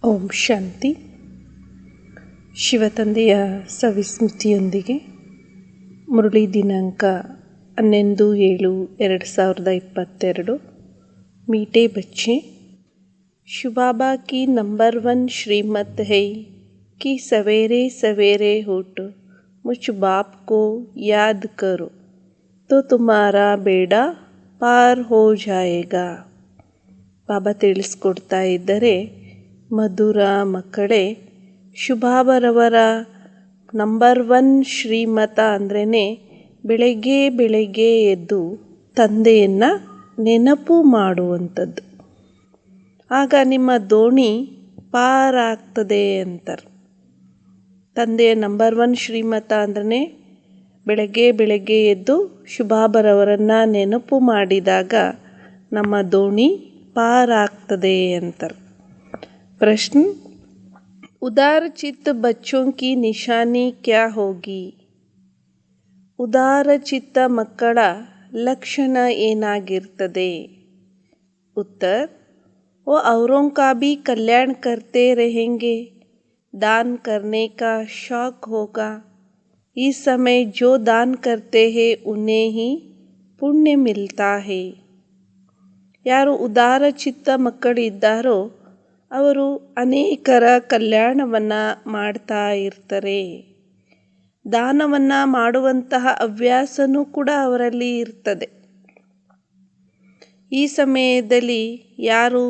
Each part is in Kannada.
ಓಂ ಶಾಂತಿ. ಶಿವತಂದೆಯ ಸವಿಸ್ಮೃತಿಯೊಂದಿಗೆ ಮುರಳಿ ದಿನಾಂಕ 11/7/2022. मीठे बच्चे, शिवबाबा की नंबर 1 श्रीमत है कि सवेरे सवेरे उठ मुझ बाप को याद करो तो तुम्हारा बेड़ा पार हो जाएगा. ಬಾಬಾ ತಿಳಿಸ್ಕೊಡ್ತಾ ಇದ್ದರೆ, ಮಧುರ ಮಕ್ಕಳೇ, ಶುಭಾಬರವರ ನಂಬರ್ 1 ಶ್ರೀಮತ ಅಂದ್ರೇ ಬೆಳಗ್ಗೆ ಎದ್ದು ತಂದೆಯನ್ನು ನೆನಪು ಮಾಡುವಂಥದ್ದು. ಆಗ ನಿಮ್ಮ ದೋಣಿ ಪಾರಾಗ್ತದೆ ಅಂತಾರೆ. ತಂದೆಯ ನಂಬರ್ 1 ಶ್ರೀಮತ ಅಂದ್ರೆ ಬೆಳಗ್ಗೆ ಎದ್ದು ಶುಭಾಬರವರನ್ನು ನೆನಪು ಮಾಡಿದಾಗ ನಮ್ಮ ದೋಣಿ ಪಾರಾಗ್ತದೆ ಅಂತಾರೆ. प्रश्न, उदार चित्त बच्चों की निशानी क्या होगी? ಉದಾರ ಚಿತ್ತ ಮಕ್ಕಳ ಲಕ್ಷಣ ಏನಾಗಿರ್ತದೆ? उत्तर, वो औरों का भी कल्याण करते रहेंगे. दान करने का शौक होगा. इस समय जो दान करते हैं उन्हें ही पुण्य मिलता है. ಯಾರು ಉದಾರ ಚಿತ್ತ ಮಕ್ಕಳಿದ್ದಾರೋ ಅವರು ಅನೇಕರ ಕಲ್ಯಾಣವನ್ನು ಮಾಡ್ತಾ ಇರ್ತಾರೆ. ದಾನವನ್ನು ಮಾಡುವಂತಹ ಹವ್ಯಾಸನೂ ಕೂಡ ಅವರಲ್ಲಿ ಇರ್ತದೆ. ಈ ಸಮಯದಲ್ಲಿ ಯಾರು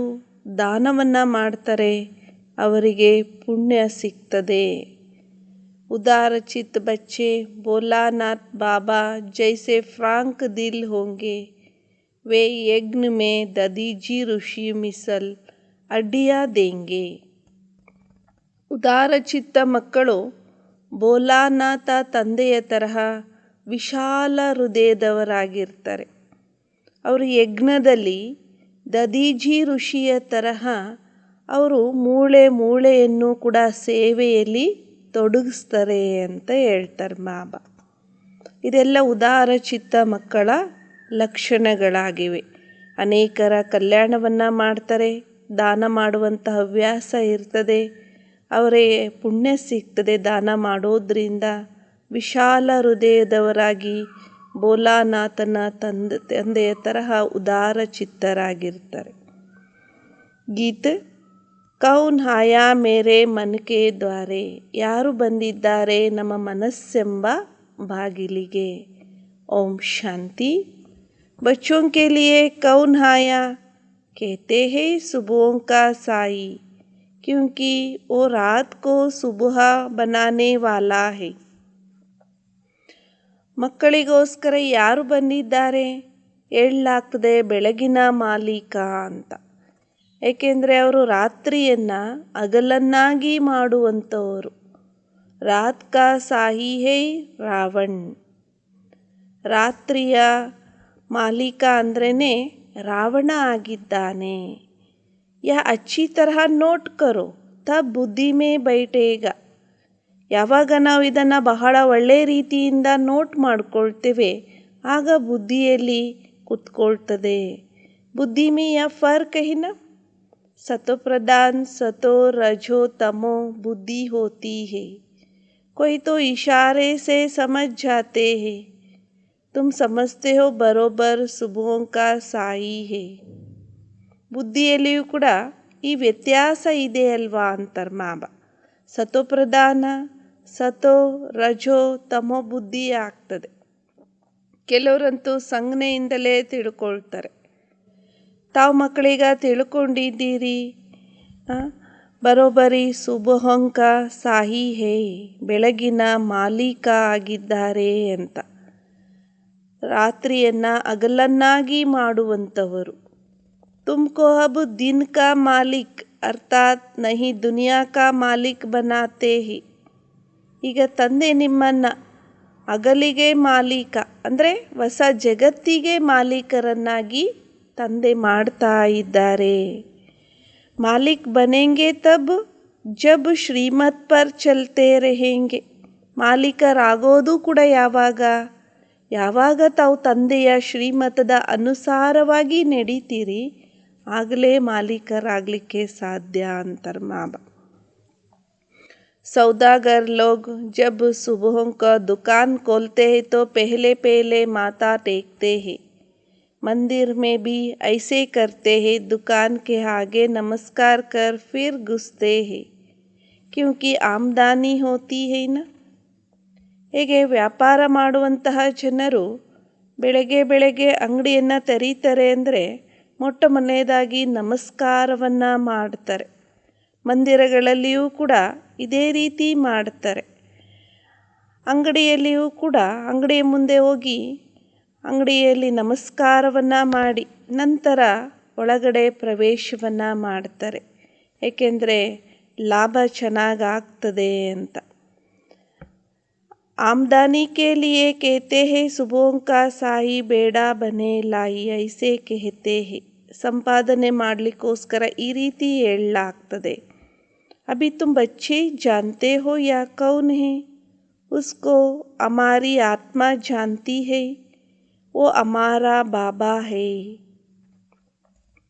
ದಾನವನ್ನು ಮಾಡ್ತಾರೆ ಅವರಿಗೆ ಪುಣ್ಯ ಸಿಗ್ತದೆ. ಉದಾರ ಚಿತ್ತ ಬಚ್ಚೆ ಭೋಲಾನಾಥ್ ಬಾಬಾ ಜೈಸೆ ಫ್ರಾಂಕ್ ದಿಲ್ ಹೋಂಗೆ वे यज्ञ में ददीजी ऋषि मिसल ಅಡ್ಡಿಯಾ ದೇಂಗೆ. ಉದಾರ ಚಿತ್ತ ಮಕ್ಕಳು ಭೋಲಾನಾಥ ತಂದೆಯ ತರಹ ವಿಶಾಲ ಹೃದಯದವರಾಗಿರ್ತಾರೆ. ಅವರು ಯಜ್ಞದಲ್ಲಿ ದದೀಜಿ ಋಷಿಯ ತರಹ ಅವರು ಮೂಳೆಯನ್ನು ಕೂಡ ಸೇವೆಯಲ್ಲಿ ತೊಡಗಿಸ್ತಾರೆ ಅಂತ ಹೇಳ್ತಾರೆ ಬಾಬಾ. ಇದೆಲ್ಲ ಉದಾರ ಚಿತ್ತ ಮಕ್ಕಳ ಲಕ್ಷಣಗಳಾಗಿವೆ. ಅನೇಕರ ಕಲ್ಯಾಣವನ್ನು ಮಾಡ್ತಾರೆ, ದಾನ ಮಾಡುವಂಥ ಹವ್ಯಾಸ ಇರ್ತದೆ, ಅವರಿಗೆ ಪುಣ್ಯ ಸಿಗ್ತದೆ ದಾನ ಮಾಡೋದ್ರಿಂದ. ವಿಶಾಲ ಹೃದಯದವರಾಗಿ ಭೋಲಾನಾಥನ ತಂದೆಯ ತರಹ ಉದಾರ ಚಿತ್ತರಾಗಿರ್ತಾರೆ. ಗೀತ್, ಕೌನ್ ಆಯಾ ಮೇರೆ ಮನಕೆ ದ್ವಾರೆ, ಯಾರು ಬಂದಿದ್ದಾರೆ ನಮ್ಮ ಮನಸ್ಸೆಂಬ ಬಾಗಿಲಿಗೆ. ಓಂ ಶಾಂತಿ. बच्चों के लिए कौन आया? कहते हैं सुबह का साई, क्योंकि वो रात को सुबह बनाने वाला है. ಮಕ್ಕಳಿಗೋಸ್ಕರ ಯಾರು ಬಂದಿದ್ದಾರೆ ಹೇಳಲಾಗ್ತದೆ, ಬೆಳಗಿನ ಮಾಲೀಕ ಅಂತ. ಏಕೆಂದರೆ ಅವರು ರಾತ್ರಿಯನ್ನು ಹಗಲನ್ನಾಗಿ ಮಾಡುವಂಥವರು. ರಾತ್ ಕಾ ಸಾಹಿ ಹೈ ರಾವಣ್. ರಾತ್ರಿಯ ಮಾಲೀಕ ಅಂದ್ರೇ ರಾವಣ ಆಗಿದ್ದಾನೆ. ಯಾ ಅಚ್ಚಿ ತರಹ ನೋಟ್ ಕರೋ ತಬ್ ಬುದ್ಧಿ ಮೇ ಬೈಠೇಗ. ಯಾವಾಗ ನಾವು ಇದನ್ನು ಬಹಳ ಒಳ್ಳೆಯ ರೀತಿಯಿಂದ ನೋಟ್ ಮಾಡ್ಕೊಳ್ತೇವೆ ಆಗ ಬುದ್ಧಿಯಲ್ಲಿ ಕುತ್ಕೊಳ್ತದೆ. ಬುದ್ಧಿ ಮೇ ಯಾ ಫರ್ಕ್ ಹಿನ ಸತೋ ಪ್ರಧಾನ್ ಸತೋ ರಜೋ ತಮೋ ಬುದ್ಧಿ ಹೋತಿ ಹೈ. कोई तो इशारे से समझ जाते हैं. तुम समझते हो बरोबर सुबह का साई है. ಬುದ್ಧಿಯಲ್ಲಿಯೂ ಕೂಡ ಈ ವ್ಯತ್ಯಾಸ ಇದೆ ಅಲ್ವಾ ಅಂತಾರೆ ಬಾಬಾ. ಸತೋ ಪ್ರಧಾನ, ಸತೋ ರಜೋ ತಮೋ ಬುದ್ಧಿ ಆಗ್ತದೆ. ಕೆಲವರಂತೂ ಸಂಜ್ಞೆಯಿಂದಲೇ ತಿಳ್ಕೊಳ್ತಾರೆ. ತಾವು ಮಕ್ಕಳೀಗ ತಿಳ್ಕೊಂಡಿದ್ದೀರಿ ಬರೋಬ್ಬರಿ ಸುಬಹಂಕ ಸಾಹಿ ಹೇ, ಬೆಳಗಿನ ಮಾಲೀಕ ಆಗಿದ್ದಾರೆ ಅಂತ. ರಾತ್ರಿಯನ್ನು ಹಗಲನ್ನಾಗಿ ಮಾಡುವಂಥವರು. ತುಮ್ಕೋ ಅಬ್ ದಿನ್ ಕಾ ಮಾಲಿಕ್ ಅರ್ಥಾತ್ ನಹಿ ದುನಿಯಾ ಕಾ ಮಾಲಿಕ್ ಬನಾತೆ ಹಿ. ಈಗ ತಂದೆ ನಿಮ್ಮನ್ನು ಹಗಲಿಗೆ ಮಾಲೀಕ ಅಂದರೆ ಹೊಸ ಜಗತ್ತಿಗೆ ಮಾಲೀಕರನ್ನಾಗಿ ತಂದೆ ಮಾಡ್ತಾ ಇದ್ದಾರೆ. ಮಾಲಿಕ್ ಬನೆಂಗೆ ತಬ್ ಜಬ್ ಶ್ರೀಮತ್ ಪರ್ ಚಲ್ತೆ रहेंगे. ಮಾಲೀಕರಾಗೋದು ಕೂಡ ಯಾವಾಗ ತಾವು ತಂದೆಯ ಶ್ರೀಮತದ ಅನುಸಾರವಾಗಿ ನಡೀತೀರಿ ಆಗಲೇ ಮಾಲೀಕರಾಗಲಿಕ್ಕೆ ಸಾಧ್ಯ ಅಂತಾರೆ ಮಾಬಾ. सौदागर लोग जब सुबह का दुकान खोलते हैं तो पहले पहले माथा टेकते हैं. मंदिर में भी ऐसे करते हैं, दुकान के आगे नमस्कार कर फिर घुसते हैं, क्योंकि आमदनी होती है ना. ಹೇಗೆ ವ್ಯಾಪಾರ ಮಾಡುವಂತಹ ಜನರು ಬೆಳಗ್ಗೆ ಬೆಳಗ್ಗೆ ಅಂಗಡಿಯನ್ನು ತೆರೀತಾರೆ ಅಂದರೆ ಮೊಟ್ಟ ಮೊದಲನೇದಾಗಿ ನಮಸ್ಕಾರವನ್ನು ಮಾಡ್ತಾರೆ. ಮಂದಿರಗಳಲ್ಲಿಯೂ ಕೂಡ ಇದೇ ರೀತಿ ಮಾಡ್ತಾರೆ. ಅಂಗಡಿಯಲ್ಲಿಯೂ ಕೂಡ ಅಂಗಡಿಯ ಮುಂದೆ ಹೋಗಿ ಅಂಗಡಿಯಲ್ಲಿ ನಮಸ್ಕಾರವನ್ನು ಮಾಡಿ ನಂತರ ಒಳಗಡೆ ಪ್ರವೇಶವನ್ನು ಮಾಡ್ತಾರೆ. ಏಕೆಂದರೆ ಲಾಭ ಚೆನ್ನಾಗಾಗ್ತದೆ ಅಂತ. आमदनी के लिए कहते हैं, सुबह का साई ಬೇಡ ಬನೆ ಲಾಯಿ ಐಸೆ कहते हैं. ಸಂಪಾದನೆ ಮಾಡಲಿಕ್ಕೋಸ್ಕರ ಈ ರೀತಿ ಹೇಳಲಾಗ್ತದೆ. अभी तुम बच्चे जानते हो या कौन है? उसको हमारी आत्मा जानती है, वो हमारा बाबा है.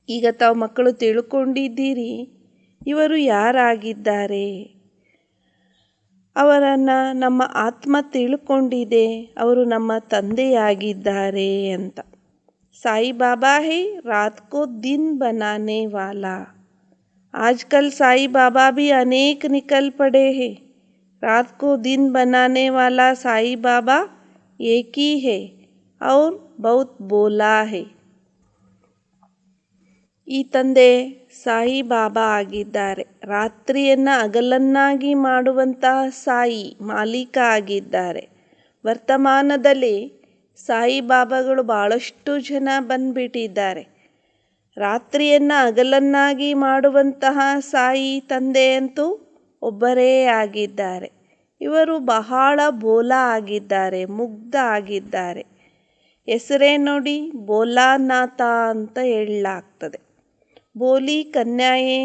ಈಗ ತಾವು ಮಕ್ಕಳು ತಿಳ್ಕೊಂಡಿದ್ದೀರಿ ಇವರು ಯಾರಾಗಿದ್ದಾರೆ. ಅವರನ್ನು ನಮ್ಮ ಆತ್ಮ ತಿಳ್ಕೊಂಡಿದೆ, ಅವರು ನಮ್ಮ ತಂದೆಯಾಗಿದ್ದಾರೆ ಅಂತ. ಸಾಯಿ ಬಾಬಾ ಹೈ ರಾತ್ ಕೋ ದಿನ್ ಬನಾನೆ ವಾಲಾ. आजकल साई बाबा भी अनेक निकल पड़े हैं. रात को दिन बनाने वाला साई बाबा एक ही है और बहुत बोला है. ಈ ತಂದೆ ಸಾಯಿ ಬಾಬಾ ಆಗಿದ್ದಾರೆ. ರಾತ್ರಿಯನ್ನು ಹಗಲನ್ನಾಗಿ ಮಾಡುವಂತಹ ಸಾಯಿ ಮಾಲೀಕ ಆಗಿದ್ದಾರೆ. ವರ್ತಮಾನದಲ್ಲಿ ಸಾಯಿ ಬಾಬಾಗಳು ಭಾಳಷ್ಟು ಜನ ಬಂದ್ಬಿಟ್ಟಿದ್ದಾರೆ. ರಾತ್ರಿಯನ್ನು ಹಗಲನ್ನಾಗಿ ಮಾಡುವಂತಹ ಸಾಯಿ ತಂದೆ ಅಂತೂ ಒಬ್ಬರೇ ಆಗಿದ್ದಾರೆ. ಇವರು ಬಹಳ ಬೋಲಾ ಆಗಿದ್ದಾರೆ, ಮುಗ್ಧ ಆಗಿದ್ದಾರೆ. ಹೆಸರೇ ನೋಡಿ ಬೋಲಾನಾಥ ಅಂತ ಹೇಳಲಾಗ್ತದೆ. ಬೋಲಿ ಕನ್ಯಾಯೇ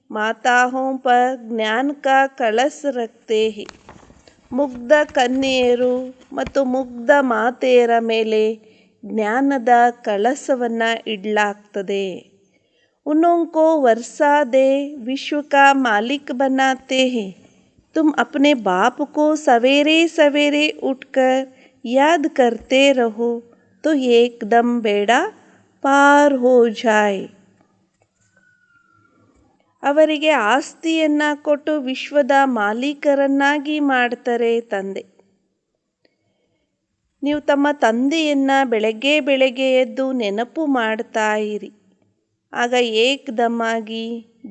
ಮಾತಾಹೋಂ ಪರ್ ಜ್ಞಾನ ಕಾ ಕಳಸ ರಕ್ತೆ ಹಿ. ಮುಗ್ಧ ಕನ್ಯೆಯರು ಮತ್ತು ಮುಗ್ಧ ಮಾತೆಯರ ಮೇಲೆ ಜ್ಞಾನದ ಕಳಸವನ್ನು ಇಡಲಾಗ್ತದೆ. ಉನ್ನೋಂಕೋ वर्षा दे विश्व का मालिक बनाते हैं. तुम अपने बाप को सवेरे सवेरे उठकर याद करते रहो तो एकदम बेड़ा पार हो जाए. ಅವರಿಗೆ ಆಸ್ತಿಯನ್ನು ಕೊಟ್ಟು ವಿಶ್ವದ ಮಾಲೀಕರನ್ನಾಗಿ ಮಾಡ್ತಾರೆ ತಂದೆ. ನೀವು ತಮ್ಮ ತಂದೆಯನ್ನು ಬೆಳಗ್ಗೆ ಬೆಳಗ್ಗೆ ಎದ್ದು ನೆನಪು ಮಾಡ್ತಾ ಇರಿ, ಆಗ ಏಕದಮ್ಮಾಗಿ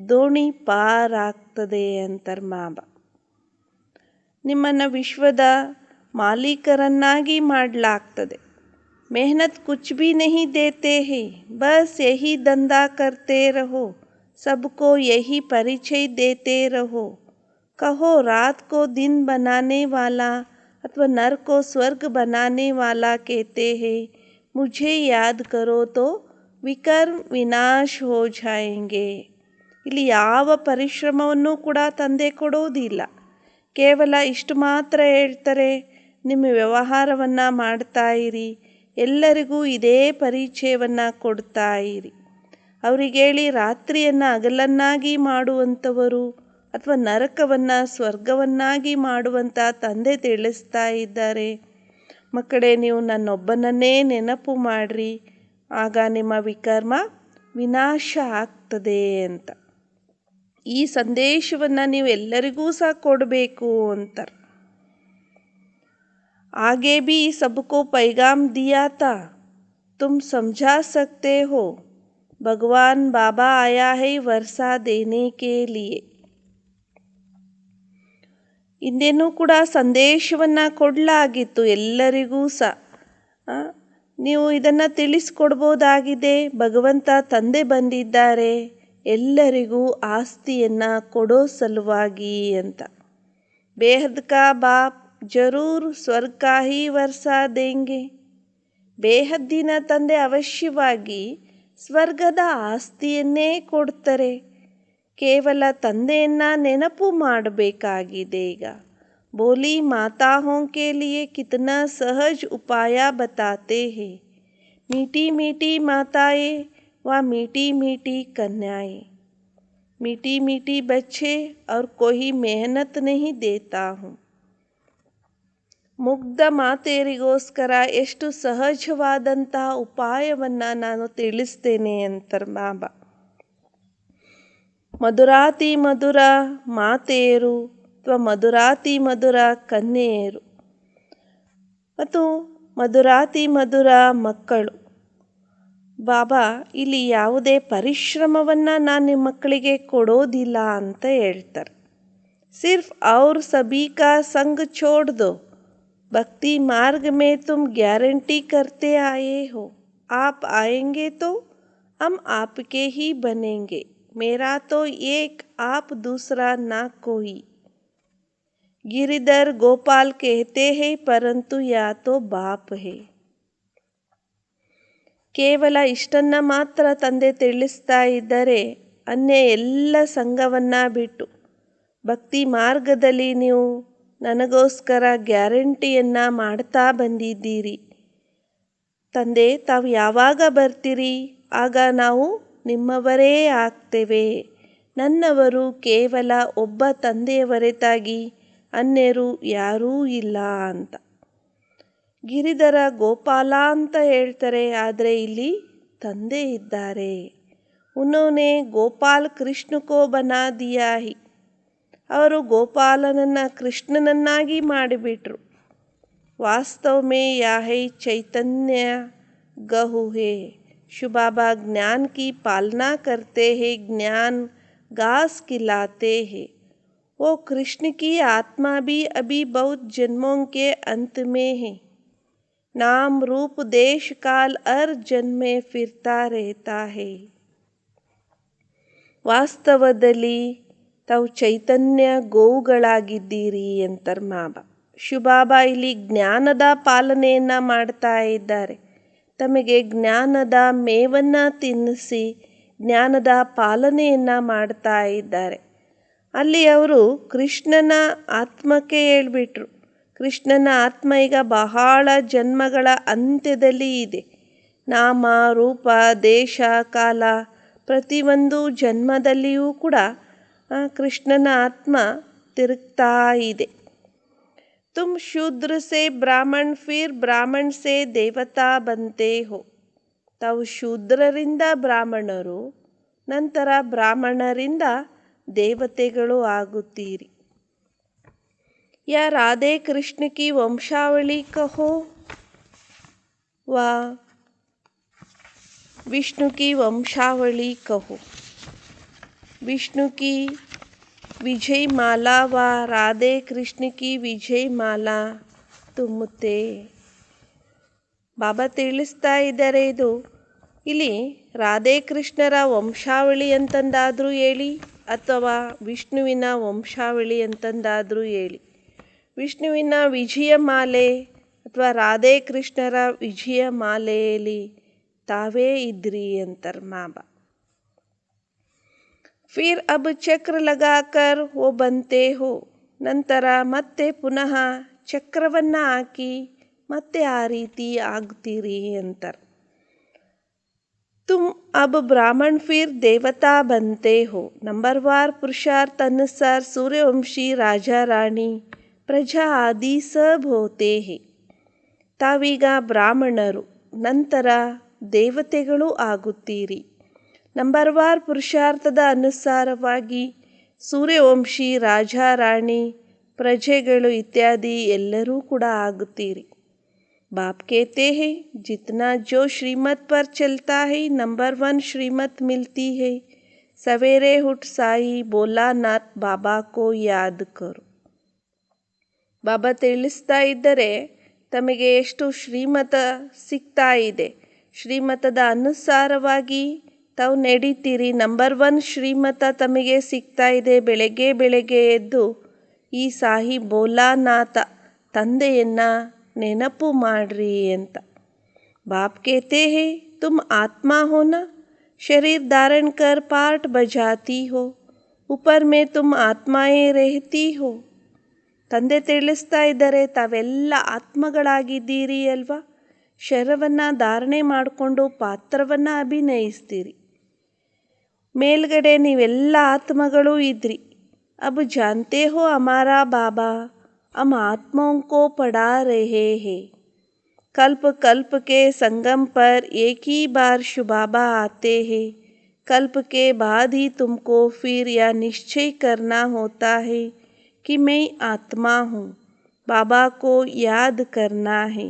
ದೋಣಿ ಪಾರಾಗ್ತದೆ ಅಂತಾರೆ ಮಾಬಾ. ನಿಮ್ಮನ್ನು ವಿಶ್ವದ ಮಾಲೀಕರನ್ನಾಗಿ ಮಾಡಲಾಗ್ತದೆ. मेहनत कुछ भी नहीं देते हैं, बस यही धंधा करते रहो, सबको यही परिचय देते रहो. कहो रात को दिन बनाने वाला अथवा नर को स्वर्ग बनाने वाला कहते हैं, मुझे याद करो तो ವಿಕರ್ಮ ವಿನಾಶ ಹೋ ಜಾಯೆಂಗೆ. ಇಲ್ಲಿ ಯಾವ ಪರಿಶ್ರಮವನ್ನು ಕೂಡ ತಂದೆ ಕೊಡೋದಿಲ್ಲ. ಕೇವಲ ಇಷ್ಟು ಮಾತ್ರ ಹೇಳ್ತಾರೆ, ನಿಮ್ಮ ವ್ಯವಹಾರವನ್ನು ಮಾಡ್ತಾ ಇರಿ, ಎಲ್ಲರಿಗೂ ಇದೇ ಪರಿಚಯವನ್ನು ಕೊಡ್ತಾ ಇರಿ. ಅವರಿಗೆ ಹೇಳಿ ರಾತ್ರಿಯನ್ನು ಹಗಲನ್ನಾಗಿ ಮಾಡುವಂಥವರು ಅಥವಾ ನರಕವನ್ನು ಸ್ವರ್ಗವನ್ನಾಗಿ ಮಾಡುವಂಥ ತಂದೆ ತಿಳಿಸ್ತಾ ಇದ್ದಾರೆ. ಮಕ್ಕಳೇ, ನೀವು ನನ್ನೊಬ್ಬನನ್ನೇ ನೆನಪು ಮಾಡಿರಿ, ಆಗ ನಿಮ್ಮ ವಿಕರ್ಮ ವಿನಾಶ ಆಗ್ತದೆ ಅಂತ. ಈ ಸಂದೇಶವನ್ನು ನೀವು ಎಲ್ಲರಿಗೂ ಸಹ ಕೊಡಬೇಕು ಅಂತಾರೆ. आगे भी सबको पैगाम दिया था, तुम समझा सकते हो. भगवान बाबा आया है वर्षा देने के लिए. ಹಿಂದೇನೂ ಕೂಡ ಸಂದೇಶವನ್ನು ಕೊಡಲಾಗಿತ್ತು ಎಲ್ಲರಿಗೂ ಸಹ. ನೀವು ಇದನ್ನು ತಿಳಿಸ್ಕೊಡ್ಬೋದಾಗಿದೆ. ಭಗವಂತ ತಂದೆ ಬಂದಿದ್ದಾರೆ ಎಲ್ಲರಿಗೂ ಆಸ್ತಿಯನ್ನು ಕೊಡೋ ಸಲುವಾಗಿ ಅಂತ. ಬೇಹದ್ ಕಾ ಬಾಪ್ ಜರೂರ್ ಸ್ವರ್ಗ ಕಾ ಹಿ ವರ್ಷಾ ದೇಂಗೆ. ಬೇಹದ್ದಿನ ತಂದೆ ಅವಶ್ಯವಾಗಿ ಸ್ವರ್ಗದ ಆಸ್ತಿಯನ್ನೇ ಕೊಡ್ತಾರೆ. ಕೇವಲ ತಂದೆಯನ್ನು ನೆನಪು ಮಾಡಬೇಕಾಗಿದೆ. ಈಗ बोली माताओं के लिए कितना सहज उपाय बताते हैं. मीठी मीठी माताएं वह मीठी मीठी कन्याएं, मीठी मीठी बच्चे और कोई मेहनत नहीं देता हूँ. ಮುಗ್ಧ ಮಾತೆಯರಿಗೋಸ್ಕರ ಎಷ್ಟು ಸಹಜವಾದಂತಹ ಉಪಾಯವನ್ನು ನಾನು ತಿಳಿಸ್ತೇನೆ ಅಂತಾರೆ ಬಾಬಾ. ಮಧುರಾತಿ ಮಧುರ ಮಾತೆಯರು ಅಥವಾ ಮಧುರಾತಿ ಮಧುರ ಕನ್ಯೆಯರು ಮತ್ತು ಮಧುರಾತಿ ಮಧುರ ಮಕ್ಕಳು. ಬಾಬಾ ಇಲ್ಲಿ ಯಾವುದೇ ಪರಿಶ್ರಮವನ್ನು ನಾನು ನಿಮ್ಮ ಮಕ್ಕಳಿಗೆ ಕೊಡೋದಿಲ್ಲ ಅಂತ ಹೇಳ್ತಾರೆ. ಸಿರ್ಫ್ ಅವ್ರ ಸಭಿ ಕಾ ಸಂಗ್ छोड़ दो, भक्ति मार्ग में तुम गारंटी करते आए हो, आप आएंगे तो हम आपके ही बनेंगे, मेरा तो एक आप दूसरा ना कोई. गिरिधर गोपाल कहते हैं परंतु या तो बाप है. ಕೇವಲ ಇಷ್ಟನ್ನು ಮಾತ್ರ ತಂದೆ ತಿಳಿಸ್ತಾ ಇದ್ದರೆ, ಅನ್ಯ ಎಲ್ಲ ಸಂಘವನ್ನು ಬಿಟ್ಟು ಭಕ್ತಿ ಮಾರ್ಗದಲ್ಲಿ ನೀವು ನನಗೋಸ್ಕರ ಗ್ಯಾರಂಟಿಯನ್ನು ಮಾಡ್ತಾ ಬಂದಿದ್ದೀರಿ. ತಂದೆ, ತಾವು ಯಾವಾಗ ಬರ್ತೀರಿ ಆಗ ನಾವು ನಿಮ್ಮವರೇ ಆಗ್ತೇವೆ. ನನ್ನವರು ಕೇವಲ ಒಬ್ಬ ತಂದೆಯ ಹೊರತಾಗಿ ಅನ್ಯರು ಯಾರೂ ಇಲ್ಲ ಅಂತ. ಗಿರಿಧರ ಗೋಪಾಲ ಅಂತ ಹೇಳ್ತಾರೆ, ಆದರೆ ಇಲ್ಲಿ ತಂದೆ ಇದ್ದಾರೆ. ಉನ್ನೋನೆ ಗೋಪಾಲ್ ಕೃಷ್ಣ ಕೋ ಬನಾ ದಿಯಾ ಹಿ, ಅವರು ಗೋಪಾಲನನ್ನು ಕೃಷ್ಣನನ್ನಾಗಿ ಮಾಡಿಬಿಟ್ರು. ವಾಸ್ತವ ಮೇ ಯಾ ಹೈ ಚೈತನ್ಯ ಗಹು ಹೇ, ಶಿವಬಾಬಾ ಜ್ಞಾನ ಕಿ ಪಾಲನಾ करते हैं, ज्ञान घास खिलाते हैं. वो कृष्ण की आत्मा भी अभी बहुत जन्मों के अंत में है. नाम रूप देश काल हर जन्म में फिरता रहता है. ವಾಸ್ತವದಲ್ಲಿ ತಾವು ಚೈತನ್ಯ ಗೋವುಗಳಾಗಿದ್ದೀರಿ ಅಂತಾರೆ ಬಾಬಾ. ಶಿವಬಾಬಾ ಇಲ್ಲಿ ಜ್ಞಾನದ ಪಾಲನೆಯನ್ನು ಮಾಡ್ತಾ ಇದ್ದಾರೆ. ತಮಗೆ ಜ್ಞಾನದ ಮೇವನ್ನು ತಿನ್ನಿಸಿ ಜ್ಞಾನದ ಪಾಲನೆಯನ್ನು ಮಾಡ್ತಾ ಇದ್ದಾರೆ. ಅಲ್ಲಿ ಅವರು ಕೃಷ್ಣನ ಆತ್ಮಕ್ಕೆ ಹೇಳ್ಬಿಟ್ರು. ಕೃಷ್ಣನ ಆತ್ಮ ಈಗ ಬಹಳ ಜನ್ಮಗಳ ಅಂತ್ಯದಲ್ಲಿ ಇದೆ. ನಾಮ ರೂಪ ದೇಶ ಕಾಲ ಪ್ರತಿಯೊಂದು ಜನ್ಮದಲ್ಲಿಯೂ ಕೂಡ ಕೃಷ್ಣನ ಆತ್ಮ ತಿರುಗ್ತಾ ಇದೆ. ತುಮ್ ಶೂದ್ರ ಸೆ ಬ್ರಾಹ್ಮಣ್ ಫಿರ್ ಬ್ರಾಹ್ಮಣ್ ಸೆ ದೇವತಾ ಬಂತೆ ಹೋ, ತಾವು ಶೂದ್ರರಿಂದ ಬ್ರಾಹ್ಮಣರು, ನಂತರ ಬ್ರಾಹ್ಮಣರಿಂದ ದೇವತೆಗಳು ಆಗುತ್ತೀರಿ. या राधे कृष्ण की वंशावली कहो व विष्णु की वंशावली कहो. विष्णु की विजय माला व राधे कृष्ण की विजय माला ತುಂಬುತ್ತೆ. ಬಾಬಾ ತಿಳಿಸ್ತಾ ಇದ್ದಾರೆ, ಇದು ಇಲ್ಲಿ ರಾಧೆ ಕೃಷ್ಣರ ವಂಶಾವಳಿ ಅಂತಂದಾದರೂ ಹೇಳಿ ಅಥವಾ ವಿಷ್ಣುವಿನ ವಂಶಾವಳಿ ಅಂತಂದಾದರೂ ಹೇಳಿ. ವಿಷ್ಣುವಿನ ವಿಜಯ ಮಾಲೆ ಅಥವಾ ರಾಧೆ ಕೃಷ್ಣರ ವಿಜಯ ಮಾಲೆಯಲ್ಲಿ ತಾವೇ ಇದ್ರಿ ಅಂತಾರೆ ಬಾಬಾ. ಫಿರ್ ಅಬ್ ಚಕ್ರ ಲಗಾಕರ್ ಓ ಬಂತೆ ಹೋ, ನಂತರ ಮತ್ತೆ ಪುನಃ ಚಕ್ರವನ್ನು ಹಾಕಿ ಮತ್ತೆ ಆ ರೀತಿ ಆಗ್ತೀರಿ ಅಂತಾರೆ. तुम अब ब्राह्मण फिर देवता बनते हो. नंबरवार पुरुषार्थ अनुसार सूर्यवंशी राजा रानी प्रजा आदि सब होते हैं. ತಾವೀಗ ಬ್ರಾಹ್ಮಣರು, ನಂತರ ದೇವತೆಗಳು ಆಗುತ್ತೀರಿ. ನಂಬರ್ವಾರ್ ಪುರುಷಾರ್ಥದ ಅನುಸಾರವಾಗಿ ಸೂರ್ಯವಂಶಿ ರಾಜ ರಾಣಿ ಪ್ರಜೆಗಳು ಇತ್ಯಾದಿ ಎಲ್ಲರೂ ಕೂಡ ಆಗುತ್ತೀರಿ. बाप कहते हैं जितना जो श्रीमत पर चलता है नंबर 1 श्रीमत मिलती है. सवेरे उठ साई बोला नाथ बाबा को याद करो. ಬಾಬಾ ತಿಳಿಸ್ತಾ ಇದ್ದರೆ ತಮಗೆ ಎಷ್ಟು ಶ್ರೀಮತ ಸಿಗ್ತಾ ಇದೆ, ಶ್ರೀಮತದ ಅನುಸಾರವಾಗಿ ತಾವು ನಡೀತೀರಿ. ನಂಬರ್ 1 ಶ್ರೀಮತ ತಮಗೆ ಸಿಗ್ತಾ ಇದೆ. ಬೆಳಗ್ಗೆ ಬೆಳಗ್ಗೆ ಎದ್ದು ಈ ಸಾಹಿ ಬೋಲಾನಾಥ ತಂದೆಯನ್ನು ನೆನಪು ಮಾಡ್ರಿ ಅಂತ. ಬಾಪ್ कहते हैं तुम आत्मा हो ना, शरीर धारण कर पार्ट बजाती हो, ऊपर में तुम आत्माएं रहती हो. ತಂದೆ ತಿಳಿಸ್ತಾ ಇದ್ದಾರೆ, ತಾವೆಲ್ಲ ಆತ್ಮಗಳಾಗಿದ್ದೀರಿ ಅಲ್ವಾ. ಶರೀರವನ್ನು ಧಾರಣೆ ಮಾಡಿಕೊಂಡು ಪಾತ್ರವನ್ನು ಅಭಿನಯಿಸ್ತೀರಿ. ಮೇಲ್ಗಡೆ ನೀವೆಲ್ಲ ಆತ್ಮಗಳು ಇದ್ರಿ. अब जानते हो हमारा बाबा हम आत्माओं को पढ़ा रहे हैं. कल्प कल्प के संगम पर एक ही बार शिव बाबा आते हैं. कल्प के बाद ही तुमको फिर यह निश्चय करना होता है कि मैं आत्मा हूँ. बाबा को याद करना है.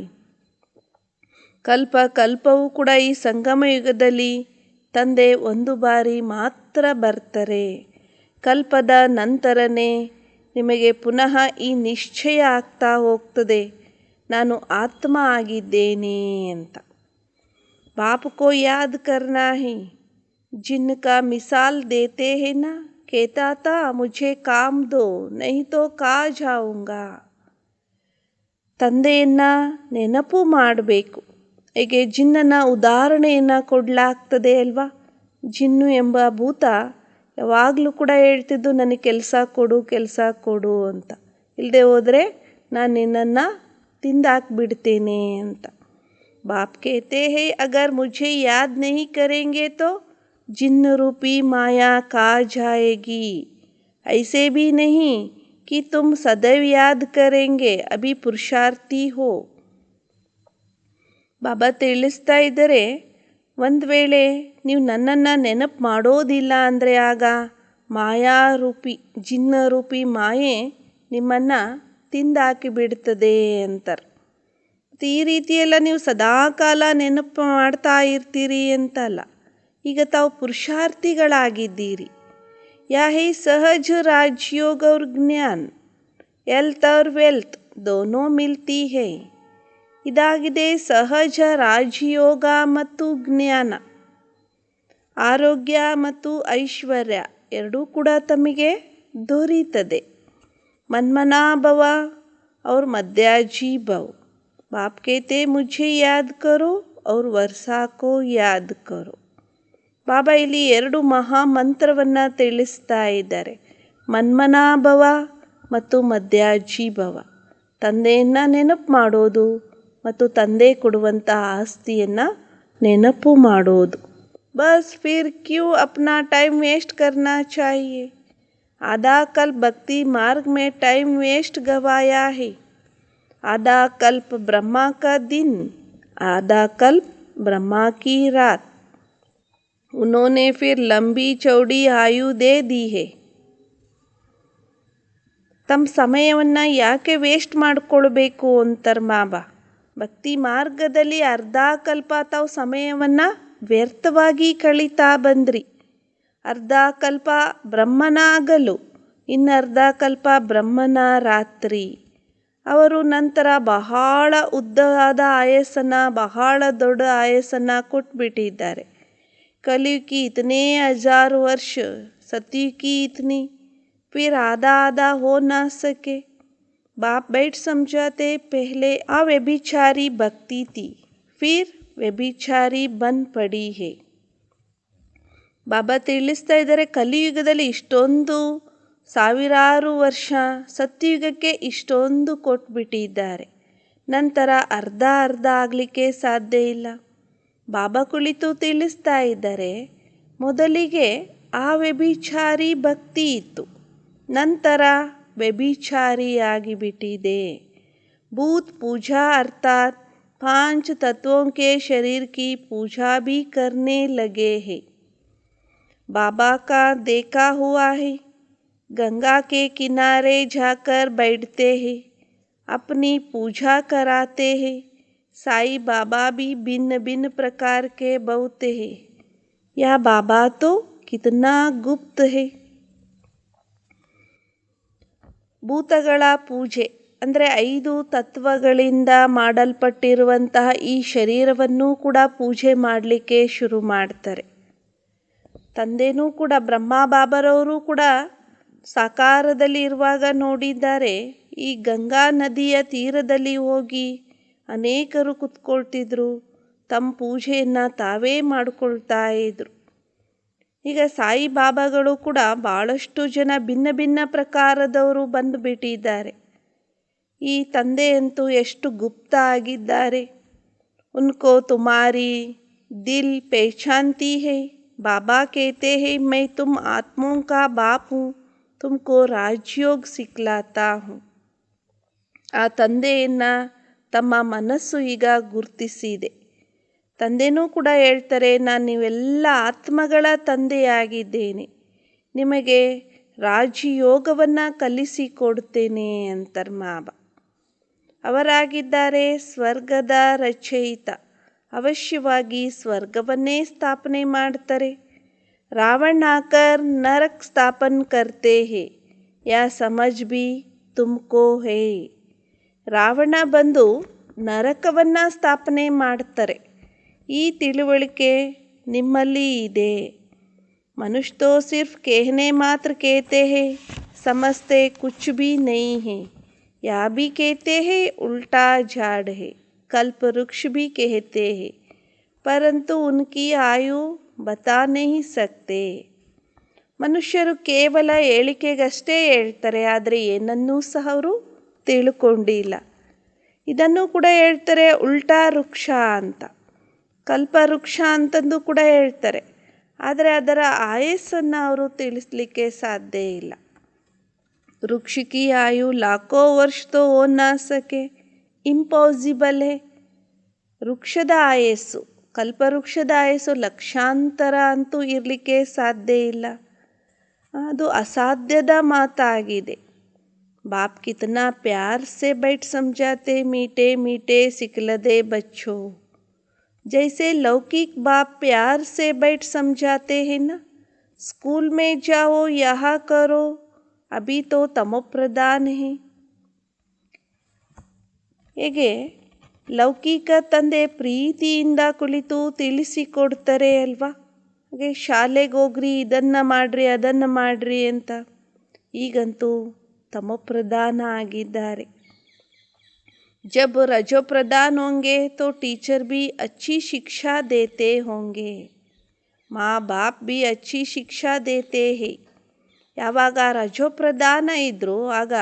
ಕಲ್ಪ ಕಲ್ಪವೂ ಕೂಡ ಈ ಸಂಗಮ ಯುಗದಲ್ಲಿ ತಂದೆ ಒಂದು ಬಾರಿ ಮಾತ್ರ ಬರ್ತಾರೆ. ಕಲ್ಪದ ನಂತರನೇ ನಿಮಗೆ ಪುನಃ ಈ ನಿಶ್ಚಯ ಆಗ್ತಾ ಹೋಗ್ತದೆ, ನಾನು ಆತ್ಮ ಆಗಿದ್ದೇನೆ ಅಂತ. ಬಾಪ್ ಕೋ ಯಾದ್ ಕರ್ನಾ ಹೈ. जिनका मिसाल देते हैं ना, कहता था मुझे काम दो नहीं तो कहाँ जाऊंगा. ತಂದೆಯನ್ನು ನೆನಪು ಮಾಡಬೇಕು. ಹೇಗೆ ಜಿನ್ನನ ಉದಾಹರಣೆಯನ್ನು ಕೊಡಲಾಗ್ತದೆ ಅಲ್ವಾ. ಜಿನ್ನು ಎಂಬ ಭೂತ ಯಾವಾಗಲೂ ಕೂಡ ಹೇಳ್ತಿದ್ದು ನನಗೆ ಕೆಲಸ ಕೊಡು ಕೆಲಸ ಕೊಡು ಅಂತ. ಇಲ್ಲದೆ ಹೋದರೆ ನಾನು ನಿನ್ನನ್ನು ತಿಂದಾಕ್ಬಿಡ್ತೇನೆ ಅಂತ. ಬಾಪ್ कहते हैं अगर मुझे याद नहीं करेंगे तो जिन्न रूपी माया कहाँ जाएगी. ऐसे भी नहीं कि तुम सदैव याद करेंगे, अभी पुरुषार्थी हो. ಬಾಬಾ ತಿಳಿಸ್ತಾ ಇದ್ದರೆ, ಒಂದು ವೇಳೆ ನೀವು ನನ್ನನ್ನು ನೆನಪು ಮಾಡೋದಿಲ್ಲ ಅಂದರೆ ಆಗ ಮಾಯಾರೂಪಿ ಜಿನ್ನರೂಪಿ ಮಾಯೆ ನಿಮ್ಮನ್ನು ತಿಂದಾಕಿ ಬಿಡ್ತದೆ ಅಂತಾರೆ. ಮತ್ತು ಈ ರೀತಿಯೆಲ್ಲ ನೀವು ಸದಾಕಾಲ ನೆನಪು ಮಾಡ್ತಾ ಇರ್ತೀರಿ ಅಂತಲ್ಲ. ಈಗ ತಾವು ಪುರುಷಾರ್ಥಿಗಳಾಗಿದ್ದೀರಿ. ಯಾ ಹೈ ಸಹಜ ರಾಜಯೋಗ और ಜ್ಞಾನ್, ಹೆಲ್ತ್ और ವೆಲ್ತ್ ದೋನೋ ಮಿಲ್ತಿ ಹೈ. ಇದಾಗಿದೆ ಸಹಜ ರಾಜಯೋಗ ಮತ್ತು ಜ್ಞಾನ. ಆರೋಗ್ಯ ಮತ್ತು ಐಶ್ವರ್ಯ ಎರಡೂ ಕೂಡ ತಮಗೆ ದೊರೀತದೆ. ಮನ್ಮನಾ ಭವ और ಮಧ್ಯಾಜಿ ಭವ. ಬಾಪ್ कहते मुझे याद करो और वर्षा को याद करो. ಬಾಬಾ ಇಲ್ಲಿ ಎರಡು ಮಹಾ ಮಂತ್ರವನ್ನು ತಿಳಿಸ್ತಾ ಇದ್ದಾರೆ. ಮನ್ಮನಾ ಭವ ಮತ್ತು ಮಧ್ಯಾಜಿ ಭವ. ತಂದೆಯನ್ನು ನೆನಪು ಮಾಡೋದು ಮತ್ತು ತಂದೆ ಕೊಡುವಂತಹ ಆಸ್ತಿಯನ್ನು ನೆನಪು ಮಾಡೋದು. ಬಸ್ ಫಿರ್ ಕ್ಯೂ ಅಪ್ನಾ ಟೈಮ್ ವೇಸ್ಟ್ ಕರ್ನಾ ಚಾಹಿಯೆ. ಆಧಾ ಕಲ್ಪ್ ಭಕ್ತಿ ಮಾರ್ಗ ಮೇ ಟೈಮ್ ವೇಸ್ಟ್ ಗವಾಯಾ ಹೈ. आधा कल्प ब्रह्मा का दिन, आधा कल्प ब्रह्मा की रात. उन्होंने फिर लंबी चौड़ी आयु दे दी है. ತಮ್ಮ ಸಮಯವನ್ನು ಯಾಕೆ ವೇಸ್ಟ್ ಮಾಡಿಕೊಳ್ಬೇಕು ಅಂತಾರೆ ಬಾಬಾ. ಭಕ್ತಿ ಮಾರ್ಗದಲ್ಲಿ ಅರ್ಧ ಕಲ್ಪ ತಾವು ಸಮಯವನ್ನು ವ್ಯರ್ಥವಾಗಿ ಕಳೀತಾ ಬಂದ್ರಿ. ಅರ್ಧ ಕಲ್ಪ ಬ್ರಹ್ಮನ ಹಗಲು, ಇನ್ನರ್ಧ ಕಲ್ಪ ಬ್ರಹ್ಮನ ರಾತ್ರಿ. ಅವರು ನಂತರ ಬಹಳ ಉದ್ದವಾದ ಆಯಸ್ಸನ್ನು, ಬಹಳ ದೊಡ್ಡ ಆಯಸ್ಸನ್ನು ಕೊಟ್ಬಿಟ್ಟಿದ್ದಾರೆ. कलयुग की इतने हजार वर्ष, सतयुग की इतनी, फिर आधा आधा हो ना सके. बाप बैठ समझाते पहले अव्यभिचारी भक्ति थी, फिर ವ್ಯಭಿಚಾರಿ ಬನ್ ಪಡಿ ಹೇ. ಬಾಬಾ ತಿಳಿಸ್ತಾ ಇದ್ದಾರೆ, ಕಲಿಯುಗದಲ್ಲಿ ಇಷ್ಟೊಂದು ಸಾವಿರಾರು ವರ್ಷ, ಸತ್ಯುಗಕ್ಕೆ ಇಷ್ಟೊಂದು ಕೊಟ್ಬಿಟ್ಟಿದ್ದಾರೆ. ನಂತರ ಅರ್ಧ ಅರ್ಧ ಆಗಲಿಕ್ಕೆ ಸಾಧ್ಯ ಇಲ್ಲ. ಬಾಬಾ ಕುಳಿತು ತಿಳಿಸ್ತಾ ಇದ್ದಾರೆ, ಮೊದಲಿಗೆ ಆ ವ್ಯಭಿಚಾರಿ ಭಕ್ತಿ ಇತ್ತು, ನಂತರ ವ್ಯಭಿಚಾರಿ ಆಗಿಬಿಟ್ಟಿದೆ. ಭೂತ್ ಪೂಜಾ ಅರ್ಥಾತ್ पांच तत्वों के शरीर की पूजा भी करने लगे हैं. बाबा का देखा हुआ है, गंगा के किनारे जाकर बैठते हैं, अपनी पूजा कराते हैं. साई बाबा भी भिन्न भिन्न प्रकार के बहुत हैं. यह बाबा तो कितना गुप्त है. ಭೂತಗಳ ಪೂಜೆ ಅಂದರೆ 5 ತತ್ವಗಳಿಂದ ಮಾಡಲ್ಪಟ್ಟಿರುವಂತಹ ಈ ಶರೀರವನ್ನು ಕೂಡ ಪೂಜೆ ಮಾಡಲಿಕ್ಕೆ ಶುರು ಮಾಡ್ತಾರೆ. ತಂದೆನೂ ಕೂಡ ಬ್ರಹ್ಮ ಬಾಬರವರು ಕೂಡ ಸಾಕಾರದಲ್ಲಿ ಇರುವಾಗ ನೋಡಿದ್ದಾರೆ. ಈ ಗಂಗಾ ನದಿಯ ತೀರದಲ್ಲಿ ಹೋಗಿ ಅನೇಕರು ಕುತ್ಕೊಳ್ತಿದ್ರು, ತಮ್ಮ ಪೂಜೆಯನ್ನು ತಾವೇ ಮಾಡಿಕೊಳ್ತಾ ಇದ್ರು. ಈಗ ಸಾಯಿ ಬಾಬಾಗಳು ಕೂಡ ಭಾಳಷ್ಟು ಜನ ಭಿನ್ನ ಭಿನ್ನ ಪ್ರಕಾರದವರು ಬಂದುಬಿಟ್ಟಿದ್ದಾರೆ. ಈ ತಂದೆಯಂತೂ ಎಷ್ಟು ಗುಪ್ತ ಆಗಿದ್ದಾರೆ. उनको तुम्हारी दिल पहचानती है। बाबा कहते हैं मैं तुम आत्माओं का बाप हूँ, तुमको ರಾಜಯೋಗ ಸಿಕ್ಲಾತಾ ಹೂँ. ಆ ತಂದೆಯನ್ನು ತಮ್ಮ ಮನಸ್ಸು ಈಗ ಗುರುತಿಸಿದೆ. ತಂದೆನೂ ಕೂಡ ಹೇಳ್ತಾರೆ, ನಾನು ನೀವೆಲ್ಲ ಆತ್ಮಗಳ ತಂದೆಯಾಗಿದ್ದೇನೆ, ನಿಮಗೆ ರಾಜಯೋಗವನ್ನು ಕಲಿಸಿಕೊಡ್ತೇನೆ ಅಂತಾರೆ ಬಾಬಾ. ಅವರಾಗಿದ್ದಾರೆ ಸ್ವರ್ಗದ ರಚಯಿತ. ಅವಶ್ಯವಾಗಿ ಸ್ವರ್ಗವನ್ನೇ ಸ್ಥಾಪನೆ ಮಾಡ್ತಾರೆ. ರಾವಣ ಆಕರ್ ನರಕ್ ಸ್ಥಾಪನ್ ಕರ್ತೆ ಹೇ, ಯಾ ಸಮಜ್ ಬಿ ತುಮಕೋ ಹೇ. ರಾವಣ ಬಂದು ನರಕವನ್ನು ಸ್ಥಾಪನೆ ಮಾಡ್ತಾರೆ. ಈ ತಿಳುವಳಿಕೆ ನಿಮ್ಮಲ್ಲಿ ಇದೆ. ಮನುಷ್ಯ ತೋ ಸಿರ್ಫ್ कहने मात्र कहते हैं, समझते कुछ भी नहीं है. या भी कहते हैं उल्टा झाड़ है, कल्प वृक्ष भी कहते हैं, परंतु उनकी आयु बता नहीं सकते. ಮನುಷ್ಯರು ಕೇವಲ ಹೇಳಿಕೆಗಷ್ಟೇ ಹೇಳ್ತಾರೆ, ಆದರೆ ಏನನ್ನೂ ಸಹ ಅವರು ತಿಳ್ಕೊಂಡಿಲ್ಲ. ಇದನ್ನು ಕೂಡ ಹೇಳ್ತಾರೆ ಉಲ್ಟಾ ವೃಕ್ಷ ಅಂತ, ಕಲ್ಪವೃಕ್ಷ ಅಂತಂದು ಕೂಡ ಹೇಳ್ತಾರೆ, ಆದರೆ ಅದರ ಆಯಸ್ಸನ್ನು ಅವರು ತಿಳಿಸ್ಲಿಕ್ಕೆ ಸಾಧ್ಯ ಇಲ್ಲ. वृक्ष की आयु लाखों वर्ष तो हो ना सके, ಇಂಪಾಸಿಬಲ್ ಹೇ. ವೃಕ್ಷದ ಆಯಸ್ಸು, ಕಲ್ಪವೃಕ್ಷದ ಆಯಸ್ಸು ಲಕ್ಷಾಂತರ ಅಂತೂ ಇರಲಿಕ್ಕೆ ಸಾಧ್ಯ ಇಲ್ಲ, ಅದು ಅಸಾಧ್ಯದ ಮಾತಾಗಿದೆ. ಬಾಪ್ ಕಿತನಾ ಪ್ಯಾರ್ ಸೆ ಬೈಟ್ ಸಮझाते मीठे मीठे सिखलदे बच्चों. जैसे लौकिक बाप प्यार से बैठ समझाते हैं ना, स्कूल में जाओ, यहाँ करो, अभी तो तमोप्रधान है. ಹೇಗೆ ಲೌಕಿಕ ತಂದೆ ಪ್ರೀತಿಯಿಂದ ಕುಳಿತು ತಿಳಿಸಿಕೊಡ್ತಾರೆ ಅಲ್ವಾ, ಹಾಗೆ ಶಾಲೆಗೆ ಹೋಗ್ರಿ, ಇದನ್ನು ಮಾಡಿರಿ ಅದನ್ನು ಮಾಡಿರಿ ಅಂತ. ಈಗಂತೂ ತಮೋಪ್ರಧಾನ ಆಗಿದ್ದಾರೆ. जब रजो प्रधान होंगे तो टीचर भी अच्छी शिक्षा देते होंगे, माँ बाप भी अच्छी शिक्षा देते हैं. ಯಾವಾಗ ರಜೋ ಪ್ರಧಾನ ಇದ್ದರು ಆಗ